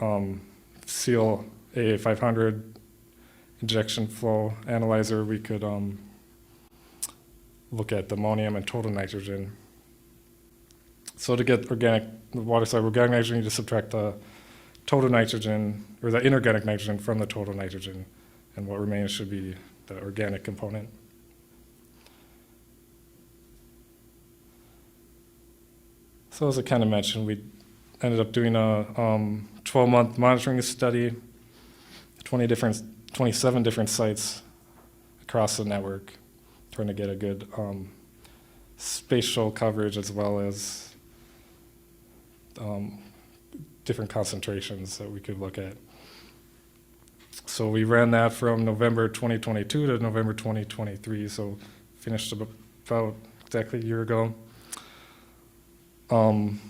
SEAL AA500 injection flow analyzer, we could look at the ammonium and total nitrogen. So to get water-soluble organic nitrogen, you just subtract the total nitrogen, or the inorganic nitrogen from the total nitrogen, and what remains should be the organic component. So as I kind of mentioned, we ended up doing a 12-month monitoring study, 27 different sites across the network, trying to get a good spatial coverage as well as different concentrations that we could look at. So we ran that from November 2022 to November 2023, so finished about exactly a year ago. And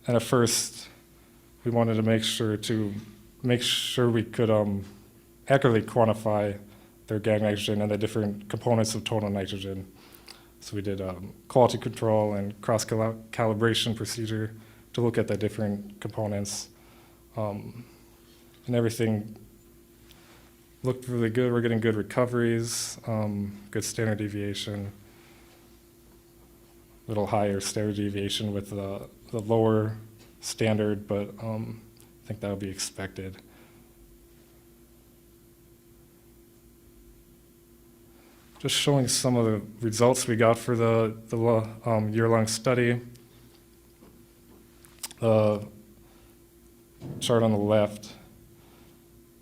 at first, we wanted to make sure we could accurately quantify the organic nitrogen and the different components of total nitrogen. So we did quality control and cross-calibration procedure to look at the different components. And everything looked really good. We're getting good recoveries, good standard deviation, a little higher standard deviation with the lower standard, but I think that would be expected. Just showing some of the results we got for the year-long study. The chart on the left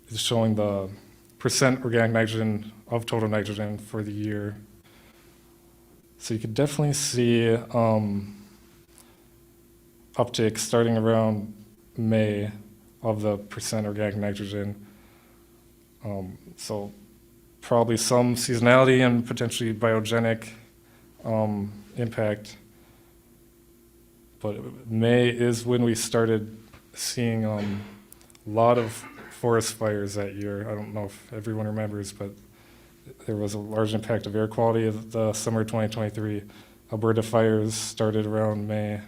is showing the percent organic nitrogen of total nitrogen for the year. So you could definitely see uptick starting around May of the percent organic nitrogen. So probably some seasonality and potentially biogenic impact. But May is when we started seeing a lot of forest fires that year. I don't know if everyone remembers, but there was a large impact of air quality of the summer 2023. Alberta fires started around May.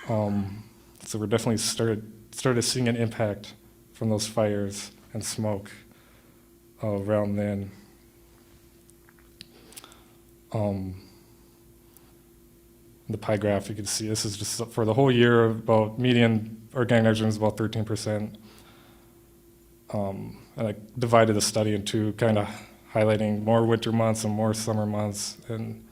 So we're definitely started seeing an impact from those fires and smoke around then. The pie graph, you can see this is just for the whole year, about median organic nitrogen is about 13%. And I divided the study into kind of highlighting more winter months and more summer months. And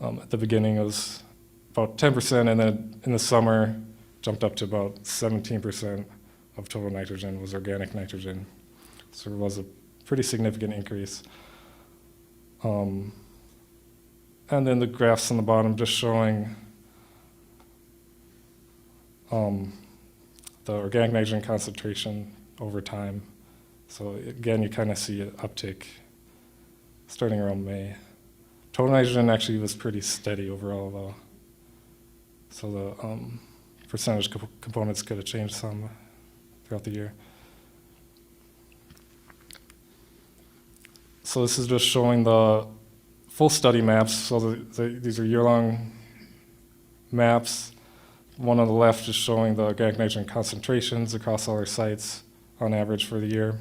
at the beginning it was about 10%, and then in the summer jumped up to about 17% of total nitrogen was organic nitrogen. So it was a pretty significant increase. And then the graphs on the bottom just showing the organic nitrogen concentration over time. So again, you kind of see an uptick starting around May. Total nitrogen actually was pretty steady overall though. So the percentage components could have changed some throughout the year. So this is just showing the full study maps. So these are year-long maps. One on the left is showing the organic nitrogen concentrations across all our sites on average for the year.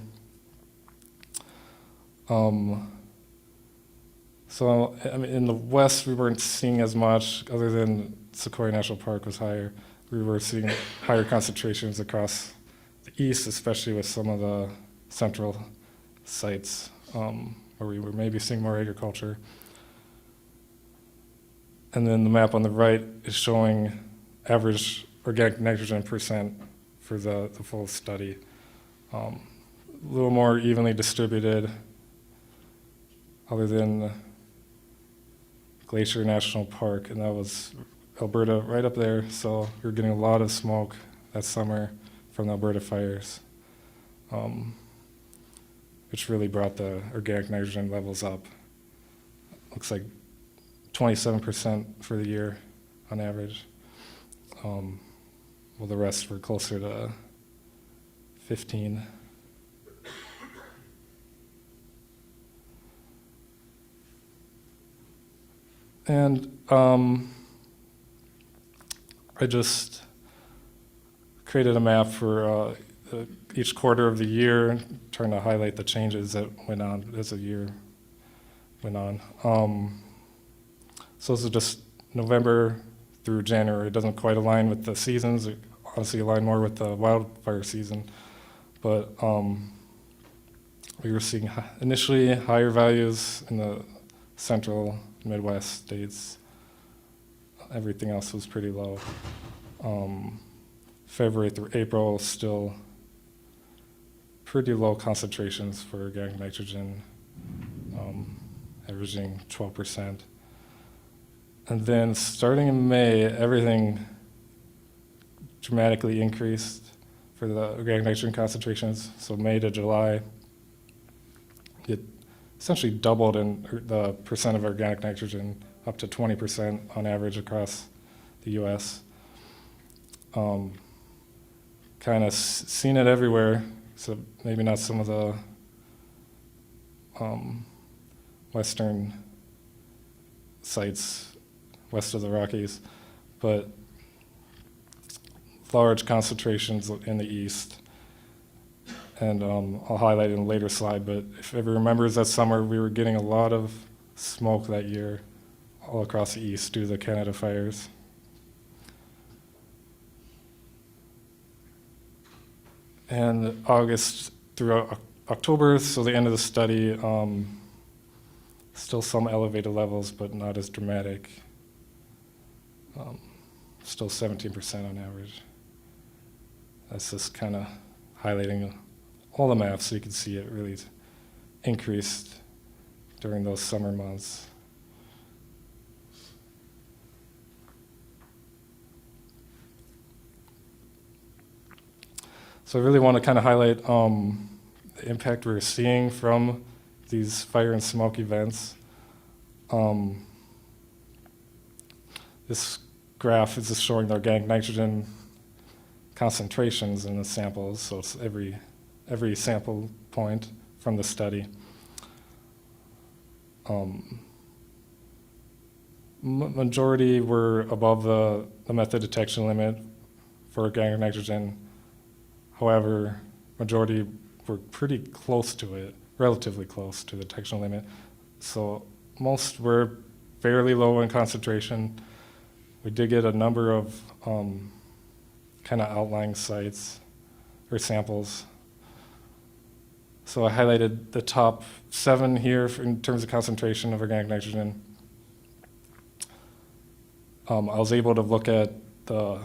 So I mean, in the west, we weren't seeing as much, other than Sequoia National Park was higher. We were seeing higher concentrations across the east, especially with some of the central sites where we were maybe seeing more agriculture. And then the map on the right is showing average organic nitrogen percent for the full study. A little more evenly distributed, other than Glacier National Park, and that was Alberta right up there. So we were getting a lot of smoke that summer from the Alberta fires, which really brought the organic nitrogen levels up. Looks like 27% for the year on average. Well, the rest were closer to 15. And I just created a map for each quarter of the year, trying to highlight the changes that went on as the year went on. So this is just November through January. It doesn't quite align with the seasons. honestly aligned more with the wildfire season. But we were seeing initially higher values in the central Midwest states. Everything else was pretty low. February through April, still pretty low concentrations for organic nitrogen, averaging 12%. And then starting in May, everything dramatically increased for the organic nitrogen concentrations. So May to July, it essentially doubled in the percent of organic nitrogen, up to 20% on average across the U.S. Kind of seen it everywhere, so maybe not some of the western sites west of the Rockies, but large concentrations in the east. And I'll highlight it in a later slide, but if everyone remembers that summer, we were getting a lot of smoke that year all across the east due to the Canada fires. And August through October, so the end of the study, still some elevated levels, but not as dramatic. Still 17% on average. That's just kind of highlighting all the maps so you can see it really increased during those summer months. So I really want to kind of highlight the impact we're seeing from these fire and smoke events. This graph is just showing the organic nitrogen concentrations in the samples, so it's every sample point from the study. Majority were above the method detection limit for organic nitrogen. However, majority were pretty close to it, relatively close to the detection limit. So most were fairly low in concentration. We did get a number of kind of outlying sites or samples. So I highlighted the top 7 here in terms of concentration of organic nitrogen. I was able to look at the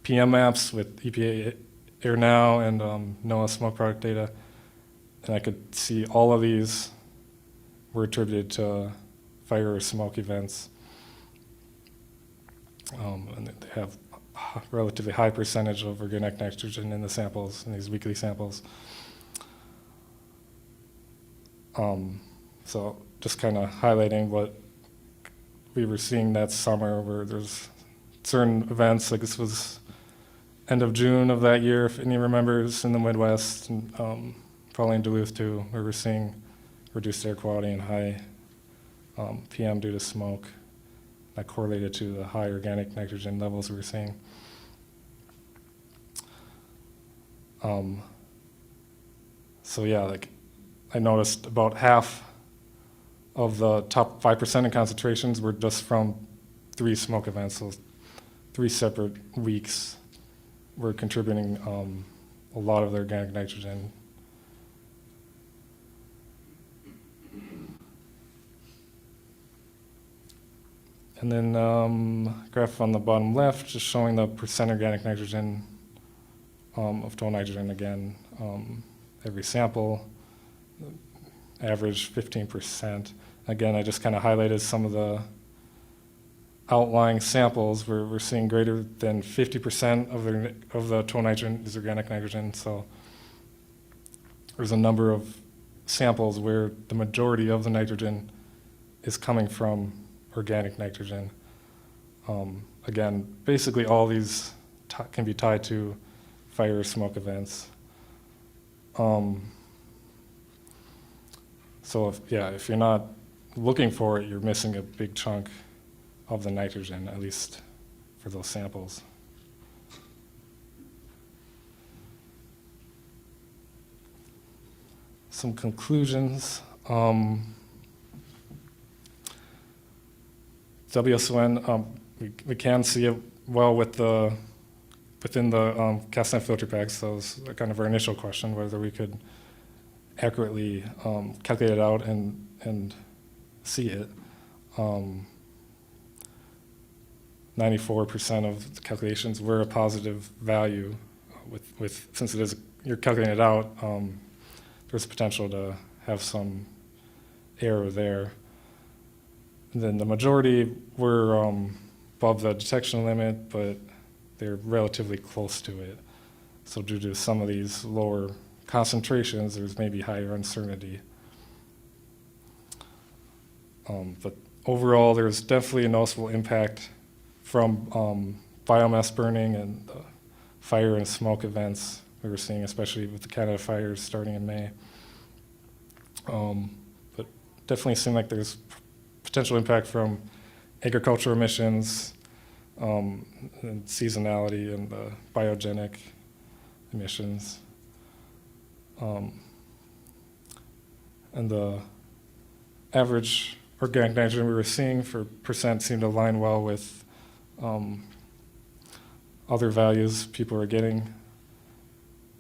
PM maps with EPA Air Now and NOAA smoke product data, and I could see all of these were attributed to fire or smoke events. And they have a relatively high percentage of organic nitrogen in the samples, in these weekly samples. So just kind of highlighting what we were seeing that summer, where there's certain events, like this was end of June of that year, if any remembers, in the Midwest, and probably in Duluth too, where we're seeing reduced air quality and high PM due to smoke. That correlated to the high organic nitrogen levels we were seeing. So yeah, like I noticed about half of the top 5% in concentrations were just from 3 smoke events, so 3 separate weeks were contributing a lot of the organic nitrogen. And then graph on the bottom left, just showing the percent organic nitrogen of total nitrogen again. Every sample, average 15%. Again, I just kind of highlighted some of the outlying samples where we're seeing greater than 50% of the total nitrogen is organic nitrogen. So there's a number of samples where the majority of the nitrogen is coming from organic nitrogen. Again, basically all these can be tied to fire or smoke events. So if you're not looking for it, you're missing a big chunk of the nitrogen, at least for those samples. Some conclusions. WSON, we can see it well with the within the cast net filter packs, that was kind of our initial question, whether we could accurately calculate it out and see it. 94% of the calculations were a positive value. Since it is you're calculating it out, there's potential to have some error there. And then the majority were above the detection limit, but they're relatively close to it. So due to some of these lower concentrations, there's maybe higher uncertainty. But overall, there's definitely a noticeable impact from biomass burning and fire and smoke events we were seeing, especially with the Canada fires starting in May. But definitely seemed like there's potential impact from agricultural emissions, and seasonality, and the biogenic emissions. And the average organic nitrogen we were seeing for percent seemed to align well with other values people were getting.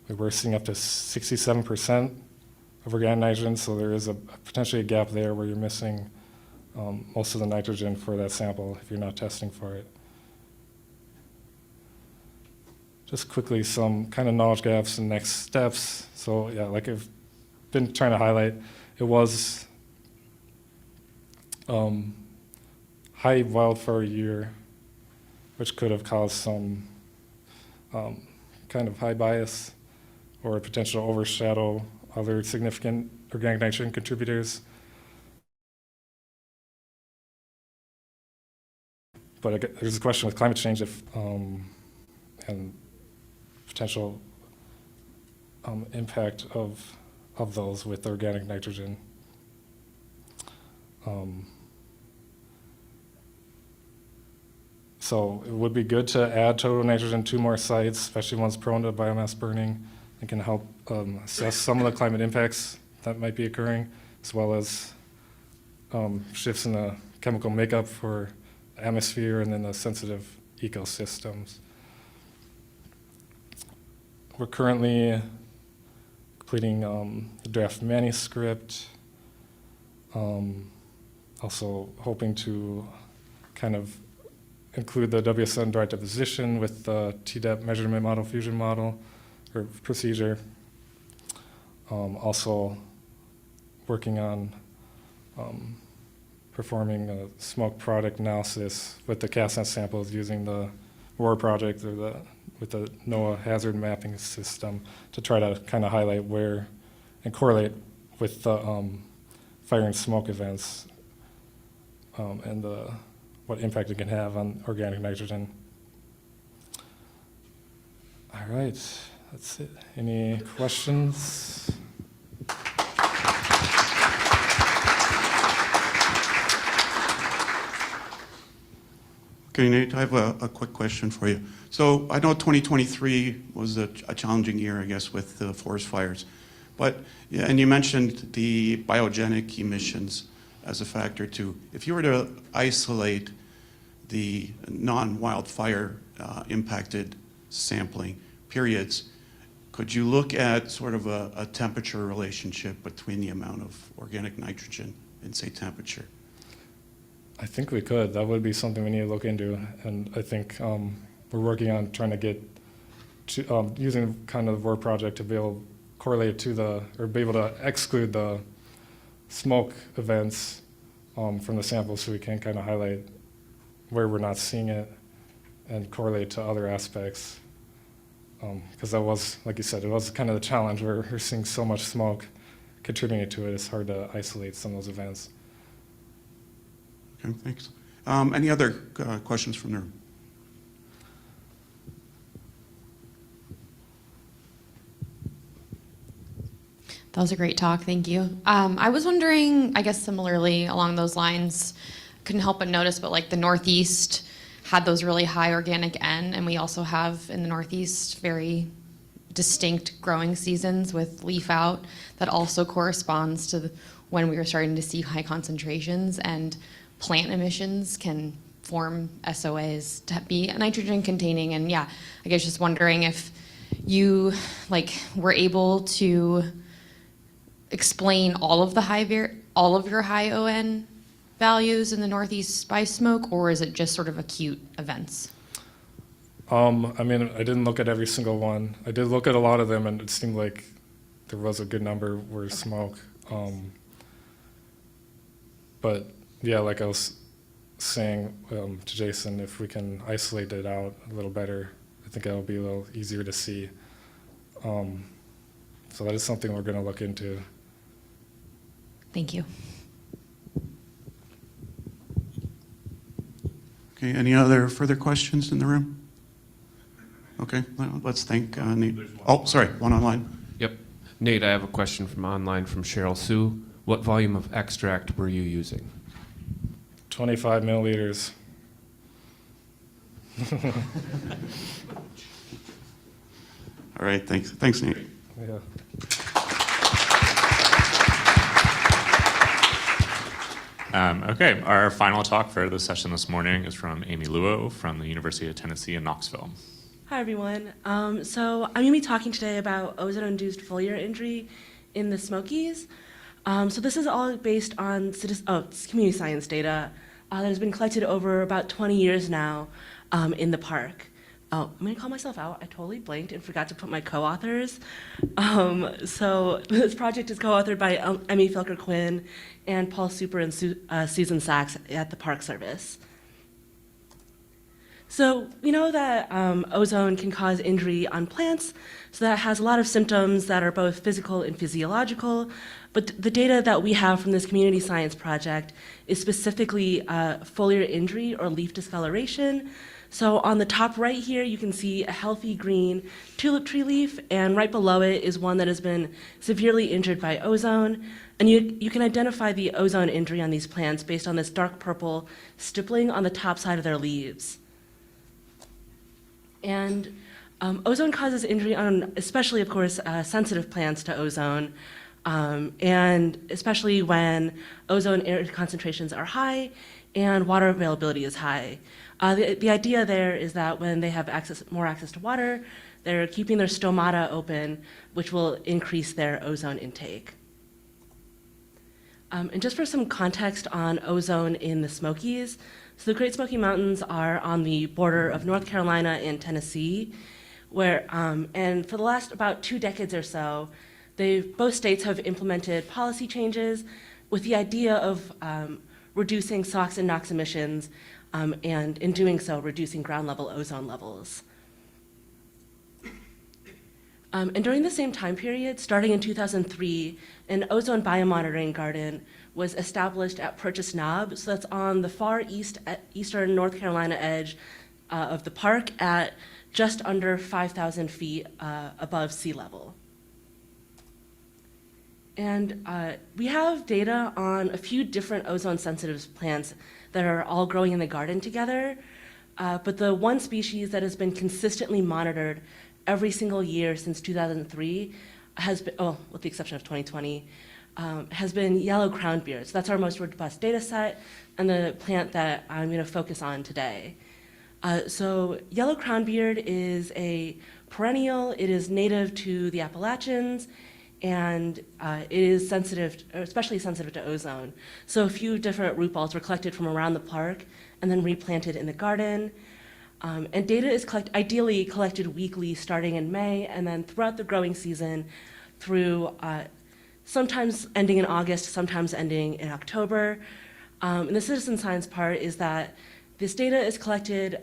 We were seeing up to 67% of organic nitrogen, so there is potentially a gap there where you're missing most of the nitrogen for that sample if you're not testing for it. Just quickly, some kind of knowledge gaps and next steps. So yeah, like I've been trying to highlight, it was high wildfire year, which could have caused some kind of high bias or a potential overshadow other significant organic nitrogen contributors. But there's a question with climate change and potential impact of those with organic nitrogen. So it would be good to add total nitrogen to more sites, especially ones prone to biomass burning, and can help assess some of the climate impacts that might be occurring, as well as shifts in the chemical makeup for the atmosphere and then the sensitive ecosystems. We're currently completing the draft manuscript, also hoping to kind of include the WSN dry deposition with the TDEP measurement model, fusion model, or procedure. Also working on performing a smoke product analysis with the CastNet samples using the WAR project or with the NOAA hazard mapping system to try to kind of highlight where and correlate with the fire and smoke events and what impact it can have on organic nitrogen. All right, that's it. Any questions? Okay, Nate, I have a quick question for you. So I know 2023 was a challenging year, I guess, with the forest fires. But, yeah, and you mentioned the biogenic emissions as a factor too. If you were to isolate the non-wildfire impacted sampling periods, could you look at sort of a temperature relationship between the amount of organic nitrogen and, say, temperature? I think we could. That would be something we need to look into. And I think we're working on trying to get to, using kind of the WAR project to be able to correlate to or be able to exclude the smoke events from the samples so we can kind of highlight where we're not seeing it and correlate to other aspects. Because that was, like you said, it was kind of the challenge where we're seeing so much smoke contributing to it. It's hard to isolate some of those events. Okay, thanks. Any other questions from the room? That was a great talk, thank you. I was wondering, I guess similarly along those lines, couldn't help but notice, but like the Northeast had those really high organic N, and we also have in the Northeast very distinct growing seasons with leaf out that also corresponds to when we were starting to see high concentrations, and plant emissions can form SOAs to be nitrogen containing. And yeah, I guess just wondering if you were able to explain all of your high ON values in the Northeast by smoke, or is it just sort of acute events? I mean, I didn't look at every single one. I did look at a lot of them, and it seemed like there was a good number were smoke. But yeah, like I was saying to Jason, if we can isolate it out a little better, I think it'll be a little easier to see. So that is something we're going to look into. Thank you. Okay, any other further questions in the room? Okay, well, let's thank Nate. Oh, sorry, one online. Yep. Nate, I have a question from online from Cheryl Sue. What volume of extract were you using? 25 milliliters. All right, thanks, Nate. Yeah. Okay, our final talk for the session this morning is from Amy Luo from the University of Tennessee in Knoxville. Hi, everyone. So I'm going to be talking today about ozone-induced foliar injury in the Smokies. So this is all based on community science data that has been collected over about 20 years now in the park. Oh, I'm going to call myself out. I totally blanked and forgot to put my co-authors. So this project is co-authored by Emmy Felker-Quinn and Paul Super and Susan Sachs at the Park Service. So we know that ozone can cause injury on plants, so that has a lot of symptoms that are both physical and physiological, but the data that we have from this community science project is specifically foliar injury or leaf discoloration. So on the top right here, you can see a healthy green tulip tree leaf, and right below it is one that has been severely injured by ozone. And you can identify the ozone injury on these plants based on this dark purple stippling on the top side of their leaves. And ozone causes injury on, especially, of course, sensitive plants to ozone, and especially when ozone air concentrations are high and water availability is high. The idea there is that when they have more access to water, they're keeping their stomata open, which will increase their ozone intake. And just for some context on ozone in the Smokies, so the Great Smoky Mountains are on the border of North Carolina and Tennessee, where, and for the last about 2 decades or so, both states have implemented policy changes with the idea of reducing SOx and NOx emissions, and in doing so, reducing ground level ozone levels. And during the same time period, starting in 2003, an ozone biomonitoring garden was established at Purchase Knob, so that's on the far eastern North Carolina edge of the park at just under 5,000 feet above sea level. And we have data on a few different ozone-sensitive plants that are all growing in the garden together, but the one species that has been consistently monitored every single year since 2003 has been, oh, with the exception of 2020, has been yellow crownbeard. So that's our most robust data set and the plant that I'm going to focus on today. So yellow crownbeard is a perennial. It is native to the Appalachians, and it is sensitive, especially sensitive to ozone. So a few different root balls were collected from around the park and then replanted in the garden. And data is ideally collected weekly starting in May and then throughout the growing season through sometimes ending in August, sometimes ending in October. And the citizen science part is that this data is collected,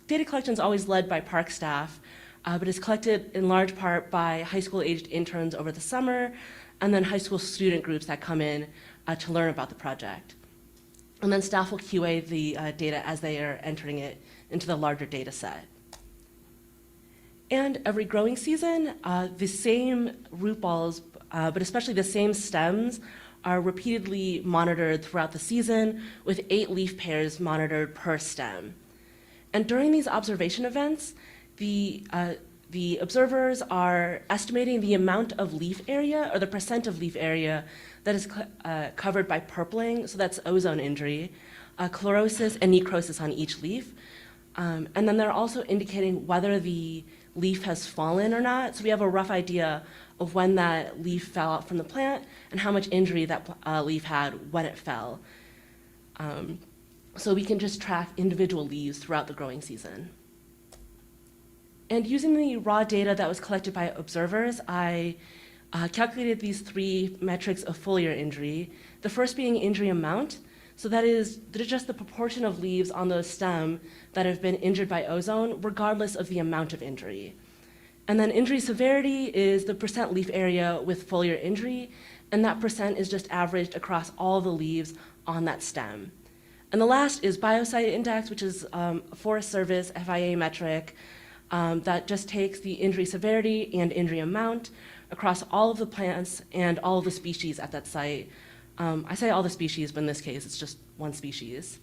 data collection is always led by park staff, but it's collected in large part by high school aged interns over the summer, and then high school student groups that come in to learn about the project. And then staff will QA the data as they are entering it into the larger data set. And every growing season, the same root balls, but especially the same stems, are repeatedly monitored throughout the season with 8 leaf pairs monitored per stem. And during these observation events, the the observers are estimating the amount of leaf area, or the percent of leaf area that is covered by purpling, so that's ozone injury, chlorosis and necrosis on each leaf. And then they're also indicating whether the leaf has fallen or not, so we have a rough idea of when that leaf fell out from the plant and how much injury that leaf had when it fell. So we can just track individual leaves throughout the growing season. And using the raw data that was collected by observers, I calculated these 3 metrics of foliar injury. The first being injury amount. So that is just the proportion of leaves on the stem that have been injured by ozone, regardless of the amount of injury. And then injury severity is the percent leaf area with foliar injury, and that percent is just averaged across all the leaves on that stem. And the last is biocide index, which is a Forest Service FIA metric that just takes the injury severity and injury amount across all of the plants and all of the species at that site. I say all the species, but in this case, it's just one species.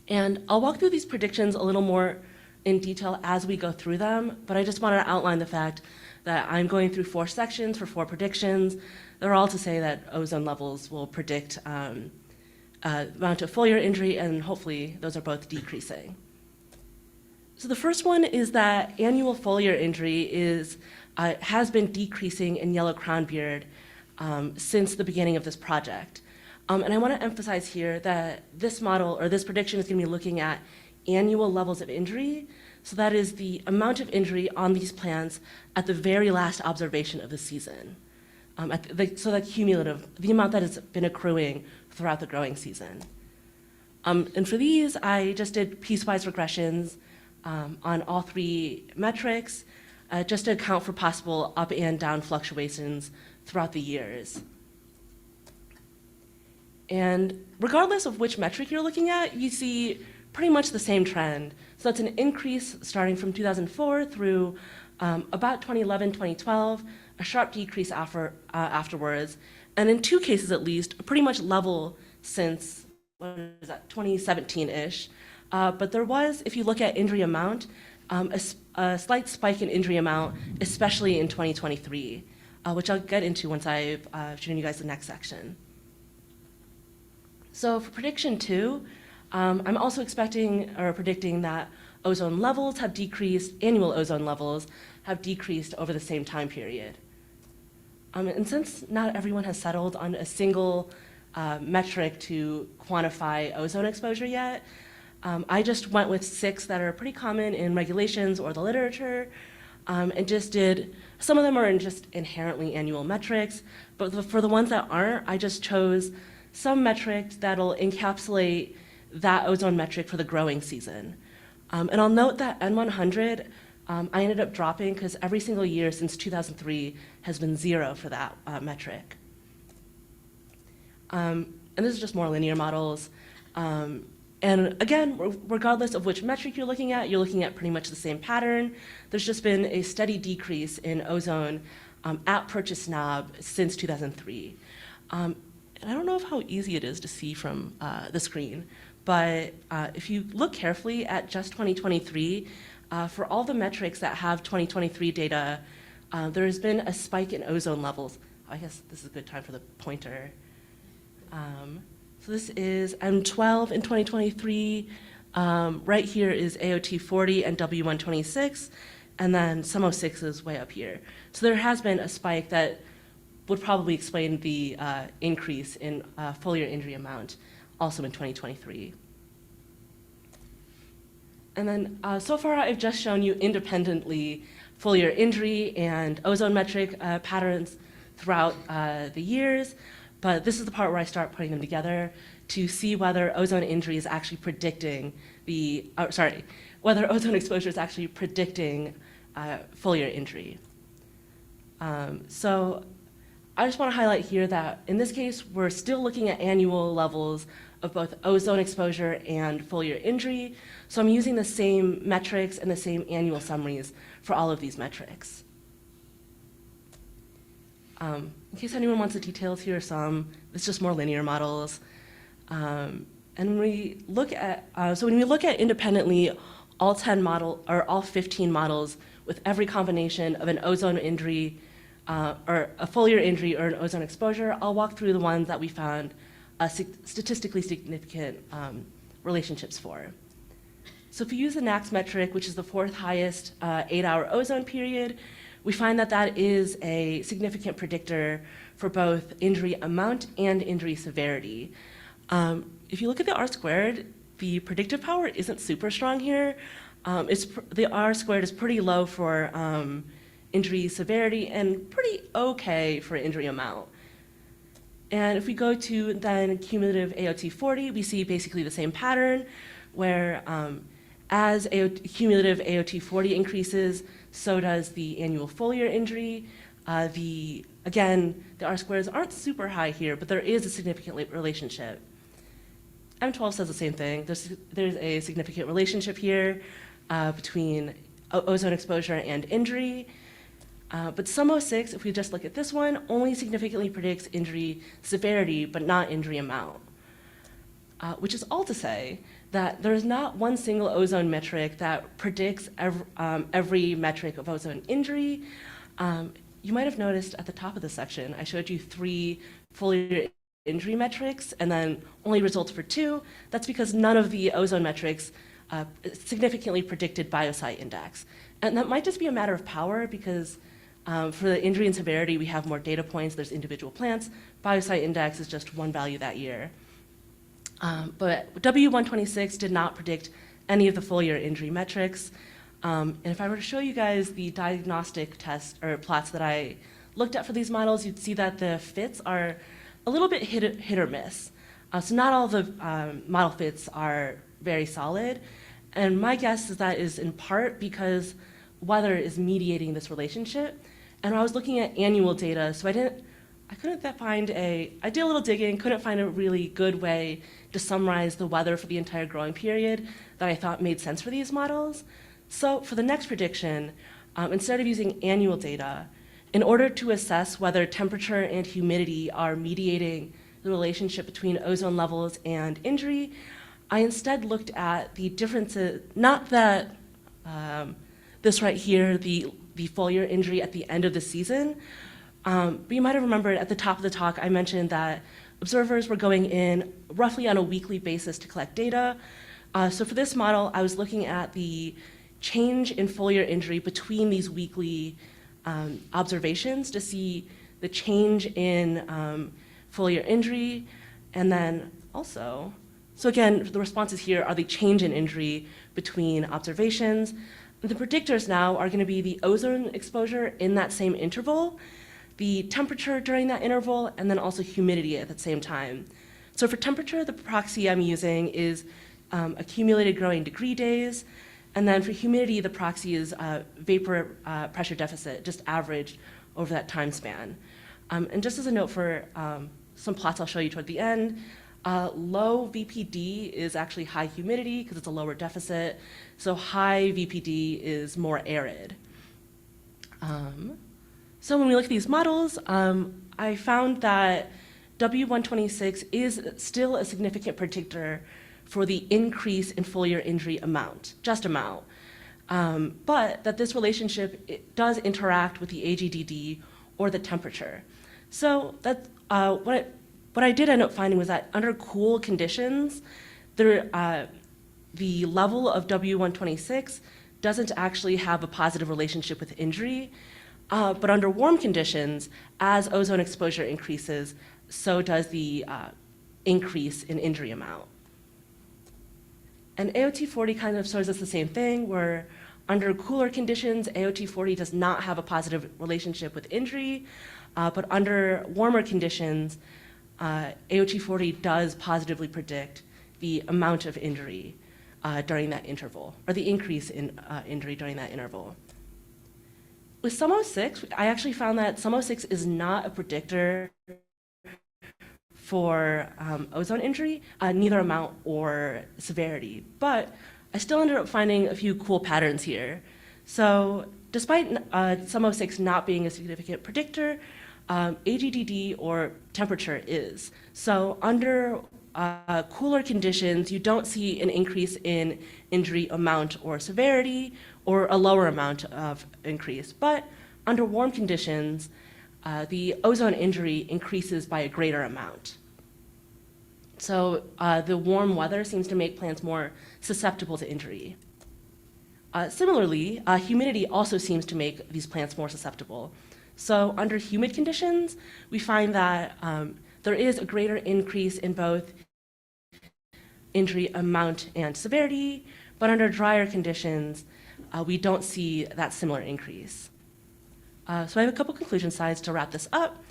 And I'll walk through these predictions a little more in detail as we go through them, but I just wanted to outline the fact that I'm going through 4 sections for 4 predictions. They're all to say that ozone levels will predict amount of foliar injury, and hopefully those are both decreasing. So the first one is that annual foliar injury has been decreasing in yellow crownbeard since the beginning of this project. And I want to emphasize here that this model, or this prediction, is going to be looking at annual levels of injury. So that is the amount of injury on these plants at the very last observation of the season. So that cumulative, the amount that has been accruing throughout the growing season. And for these, I just did piecewise regressions on all 3 metrics, just to account for possible up and down fluctuations throughout the years. And regardless of which metric you're looking at, you see pretty much the same trend. So that's an increase starting from 2004 through about 2011, 2012, a sharp decrease afterwards, and in 2 cases at least, pretty much level since, what is that, 2017-ish. But there was, if you look at injury amount, a slight spike in injury amount, especially in 2023, which I'll get into once I've shown you guys the next section. So for prediction 2, I'm also expecting or predicting that ozone levels have decreased, annual ozone levels have decreased over the same time period. And since not everyone has settled on a single metric to quantify ozone exposure yet, I just went with 6 that are pretty common in regulations or the literature, and just did, some of them are just inherently annual metrics, but for the ones that aren't, I just chose some metrics that'll encapsulate that ozone metric for the growing season. And I'll note that N100, I ended up dropping because every single year since 2003 has been 0 for that metric. And this is just more linear models. And again, regardless of which metric you're looking at pretty much the same pattern. There's just been a steady decrease in ozone at purchase knob since 2003. And I don't know how easy it is to see from the screen, but if you look carefully at just 2023, for all the metrics that have 2023 data, there has been a spike in ozone levels. I guess this is a good time for the pointer. So this is M12 in 2023. Right here is AOT 40 and W126, and then SUM 06 is way up here. So there has been a spike that would probably explain the increase in foliar injury amount also in 2023. And then so far I've just shown you independently foliar injury and ozone metric patterns throughout the years, but this is the part where I start putting them together to see whether ozone injury is actually predicting whether ozone exposure is actually predicting foliar injury. So I just want to highlight here that in this case, we're still looking at annual levels of both ozone exposure and foliar injury. So I'm using the same metrics and the same annual summaries for all of these metrics. In case anyone wants the details, here are some. It's just more linear models. And when we look at, independently all 10 model or all 15 models with every combination of an ozone injury or a foliar injury or an ozone exposure. I'll walk through the ones that we found statistically significant relationships for. So if we use the NACS metric, which is the fourth highest 8-hour ozone period, we find that that is a significant predictor for both injury amount and injury severity. If you look at the R-squared, the predictive power isn't super strong here. The R-squared is pretty low for injury severity and pretty okay for injury amount. And if we go to then cumulative AOT 40, we see basically the same pattern where as cumulative AOT 40 increases, so does the annual foliar injury. Again, the R-squares aren't super high here, but there is a significant relationship. M12 says the same thing. There's a significant relationship here between ozone exposure and injury. But SUM06, if we just look at this one, only significantly predicts injury severity, but not injury amount. Which is all to say that there is not one single ozone metric that predicts every metric of ozone injury. You might have noticed at the top of the section, I showed you 3 foliar injury metrics and then only results for 2. That's because none of the ozone metrics significantly predicted biocite index. And that might just be a matter of power because for the injury and severity, we have more data points, there's individual plants. Biocite index is just one value that year. But W126 did not predict any of the foliar injury metrics. And if I were to show you guys the diagnostic test or plots that I looked at for these models, you'd see that the fits are a little bit hit or miss. So not all the model fits are very solid. And my guess is that is in part because weather is mediating this relationship. And I was looking at annual data, so I did a little digging, couldn't find a really good way to summarize the weather for the entire growing period that I thought made sense for these models. So for the next prediction, instead of using annual data, in order to assess whether temperature and humidity are mediating the relationship between ozone levels and injury, I instead looked at the differences, not that this right here, the foliar injury at the end of the season, but you might have remembered at the top of the talk, I mentioned that observers were going in roughly on a weekly basis to collect data. So for this model, I was looking at the change in foliar injury between these weekly observations to see the change in foliar injury, and then also, so again, the responses here are the change in injury between observations. The predictors now are going to be the ozone exposure in that same interval, the temperature during that interval, and then also humidity at the same time. So for temperature, the proxy I'm using is accumulated growing degree days, and then for humidity, the proxy is vapor pressure deficit, just averaged over that time span. And just as a note for some plots I'll show you toward the end, low VPD is actually high humidity because it's a lower deficit. So high VPD is more arid. So when we look at these models, I found that W126 is still a significant predictor for the increase in foliar injury amount, just amount. But that this relationship does interact with the AGDD or the temperature. So that, what I did end up finding was that under cool conditions, the level of W126 doesn't actually have a positive relationship with injury, but under warm conditions, as ozone exposure increases, so does the increase in injury amount. And AOT 40 kind of shows us the same thing, where under cooler conditions, AOT 40 does not have a positive relationship with injury, but under warmer conditions, AOT 40 does positively predict the amount of injury during that interval, or the increase in injury during that interval. With SUM06, I actually found that SUM06 is not a predictor for ozone injury, neither amount or severity, but I still ended up finding a few cool patterns here. So despite SUM06 not being a significant predictor, AGDD or temperature is. So under cooler conditions, you don't see an increase in injury amount or severity, or a lower amount of increase. But under warm conditions, the ozone injury increases by a greater amount. So the warm weather seems to make plants more susceptible to injury. Similarly, humidity also seems to make these plants more susceptible. So under humid conditions, we find that there is a greater increase in both injury amount and severity, but under drier conditions, we don't see that similar increase. So I have a couple conclusion slides to wrap this up.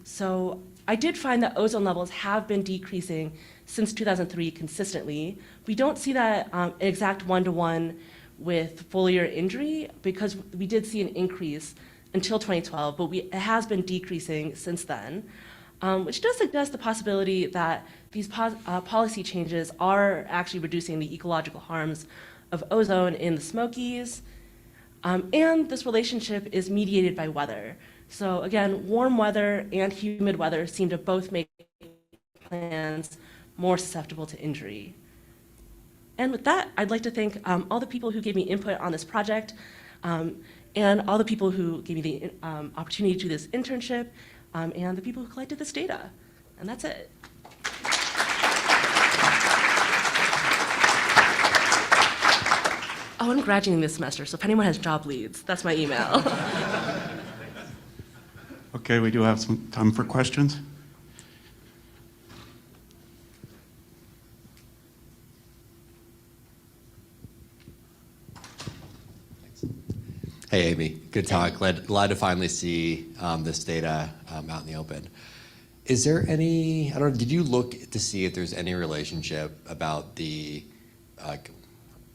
So I did find that ozone levels have been decreasing since 2003 consistently. We don't see that exact one-to-one with foliar injury because we did see an increase until 2012, but it has been decreasing since then, which does suggest the possibility that these policy changes are actually reducing the ecological harms of ozone in the Smokies. And this relationship is mediated by weather. So again, warm weather and humid weather seem to both make plants more susceptible to injury. And with that, I'd like to thank all the people who gave me input on this project, and all the people who gave me the opportunity to do this internship, and the people who collected this data. And that's it. Oh, I'm graduating this semester, so if anyone has job leads, that's my email. Okay, we do have some time for questions. Hey, Amy, good talk. Glad to finally see this data out in the open. Is there any, I don't know, did you look to see if there's any relationship about the,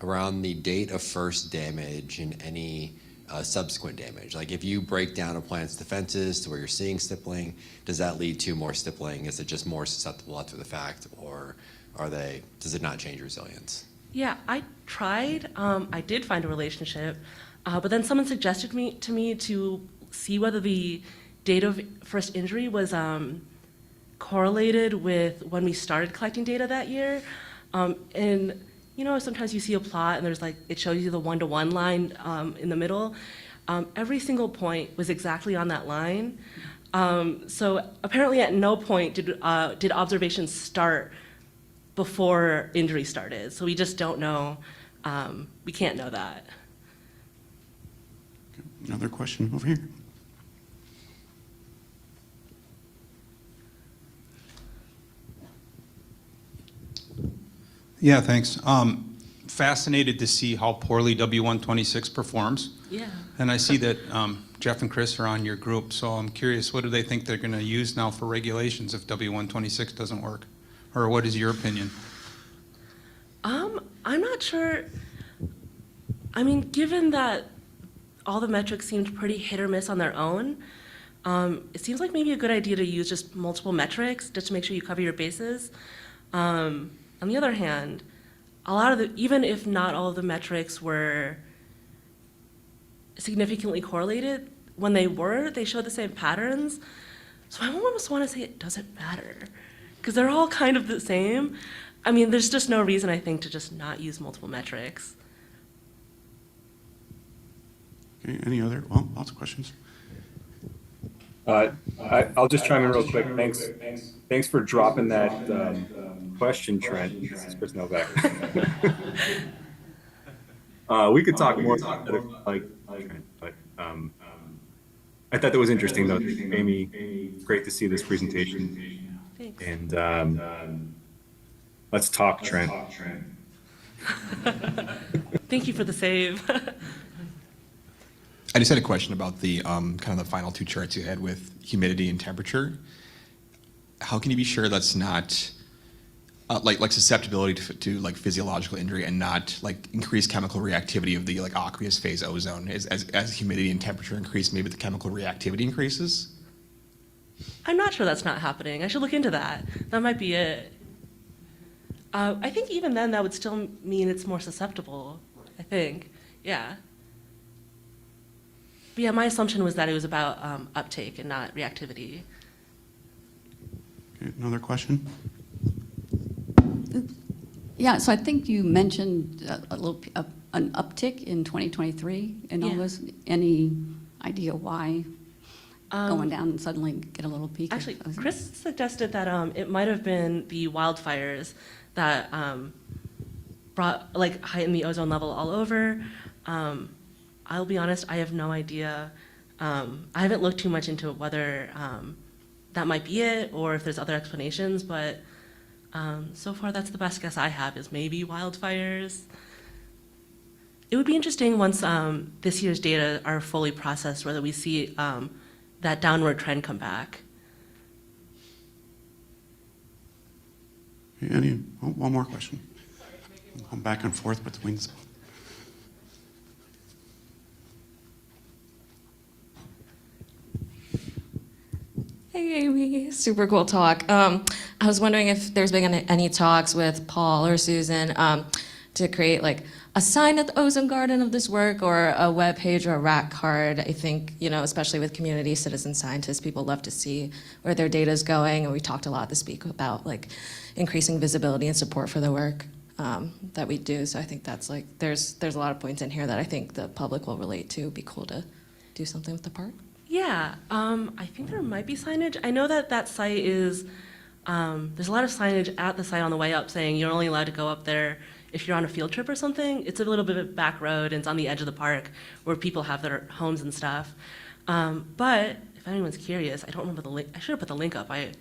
around the date of first damage and any subsequent damage? Like if you break down a plant's defenses to where you're seeing stippling, does that lead to more stippling? Is it just more susceptible after the fact, or does it not change resilience? Yeah, I tried. I did find a relationship, but then someone suggested to me to see whether the date of first injury was correlated with when we started collecting data that year. And you know, sometimes you see a plot and there's like, it shows you the one-to-one line in the middle. Every single point was exactly on that line. So apparently at no point did observations start before injury started. So we just don't know, we can't know that. Another question over here. Yeah, thanks. Fascinated to see how poorly W126 performs. Yeah. And I see that Jeff and Chris are on your group, so I'm curious, what do they think they're going to use now for regulations if W126 doesn't work? Or what is your opinion? I'm not sure. I mean, given that all the metrics seemed pretty hit or miss on their own, it seems like maybe a good idea to use just multiple metrics just to make sure you cover your bases. On the other hand, a lot of the, even if not all of the metrics were significantly correlated, when they showed the same patterns. So I almost want to say it doesn't matter, because they're all kind of the same. I mean, there's just no reason, I think, to just not use multiple metrics. Okay, any other, well, lots of questions. I'll just chime in real quick. Thanks for dropping that question, Trent. This is Chris Novak. We could talk more about that if like Trent, but I thought that was interesting though. Amy, great to see this presentation. Thanks. And let's talk, Trent. Thank you for the save. I just had a question about the kind of the final two charts you had with humidity and temperature. How can you be sure that's not like susceptibility to like physiological injury and not like increased chemical reactivity of the like aqueous phase ozone as humidity and temperature increase, maybe the chemical reactivity increases? I'm not sure that's not happening. I should look into that. That might be it. I think even then that would still mean it's more susceptible, I think. Yeah. But yeah, my assumption was that it was about uptake and not reactivity. Okay, another question? Yeah, so I think you mentioned an uptick in 2023 in all Yeah. this. Any idea why going down and suddenly get a little peak? of Actually, ozone? Chris suggested that it might have been the wildfires that heightened the ozone level all over. I'll be honest, I have no idea. I haven't looked too much into whether that might be it or if there's other explanations, but so far that's the best guess I have, is maybe wildfires. It would be interesting once this year's data are fully processed, whether we see that downward trend come back. One more question. I'm back and forth between. Hey, Amy. Super cool talk. I was wondering if there's been any talks with Paul or Susan to create like a sign at the Ozone Garden of this work, or a web page or a rack card. I think, especially with community citizen scientists, people love to see where their data is going. And we talked a lot this week about like increasing visibility and support for the work that we do. So I think that's like, there's a lot of points in here that I think the public will relate to. It'd be cool to do something with the park. Yeah, I think there might be signage. I know that site is, there's a lot of signage at the site on the way up saying you're only allowed to go up there if you're on a field trip or something. It's a little bit of a back road, and it's on the edge of the park where people have their homes and stuff. But if anyone's curious, I don't remember the link. I should have put the link up. I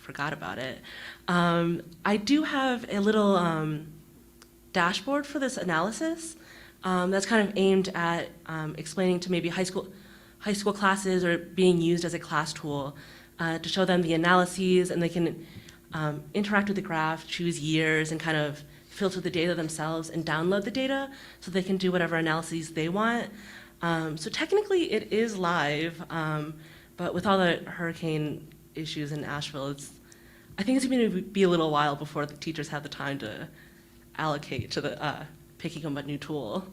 forgot about it. I do have a little dashboard for this analysis that's kind of aimed at explaining to maybe high school classes, or being used as a class tool to show them the analyses, and they can interact with the graph, choose years, and kind of filter the data themselves and download the data so they can do whatever analyses they want. So technically it is live, but with all the hurricane issues in Asheville, I think it's going to be a little while before the teachers have the time to allocate to the picking up a new tool.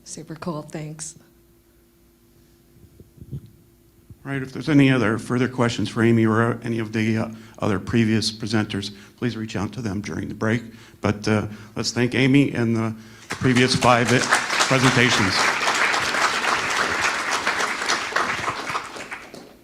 Super cool, thanks. Right, if there's any other further questions for Amy or any of the other previous presenters, please reach out to them during the break. But let's thank Amy and the previous 5 presentations.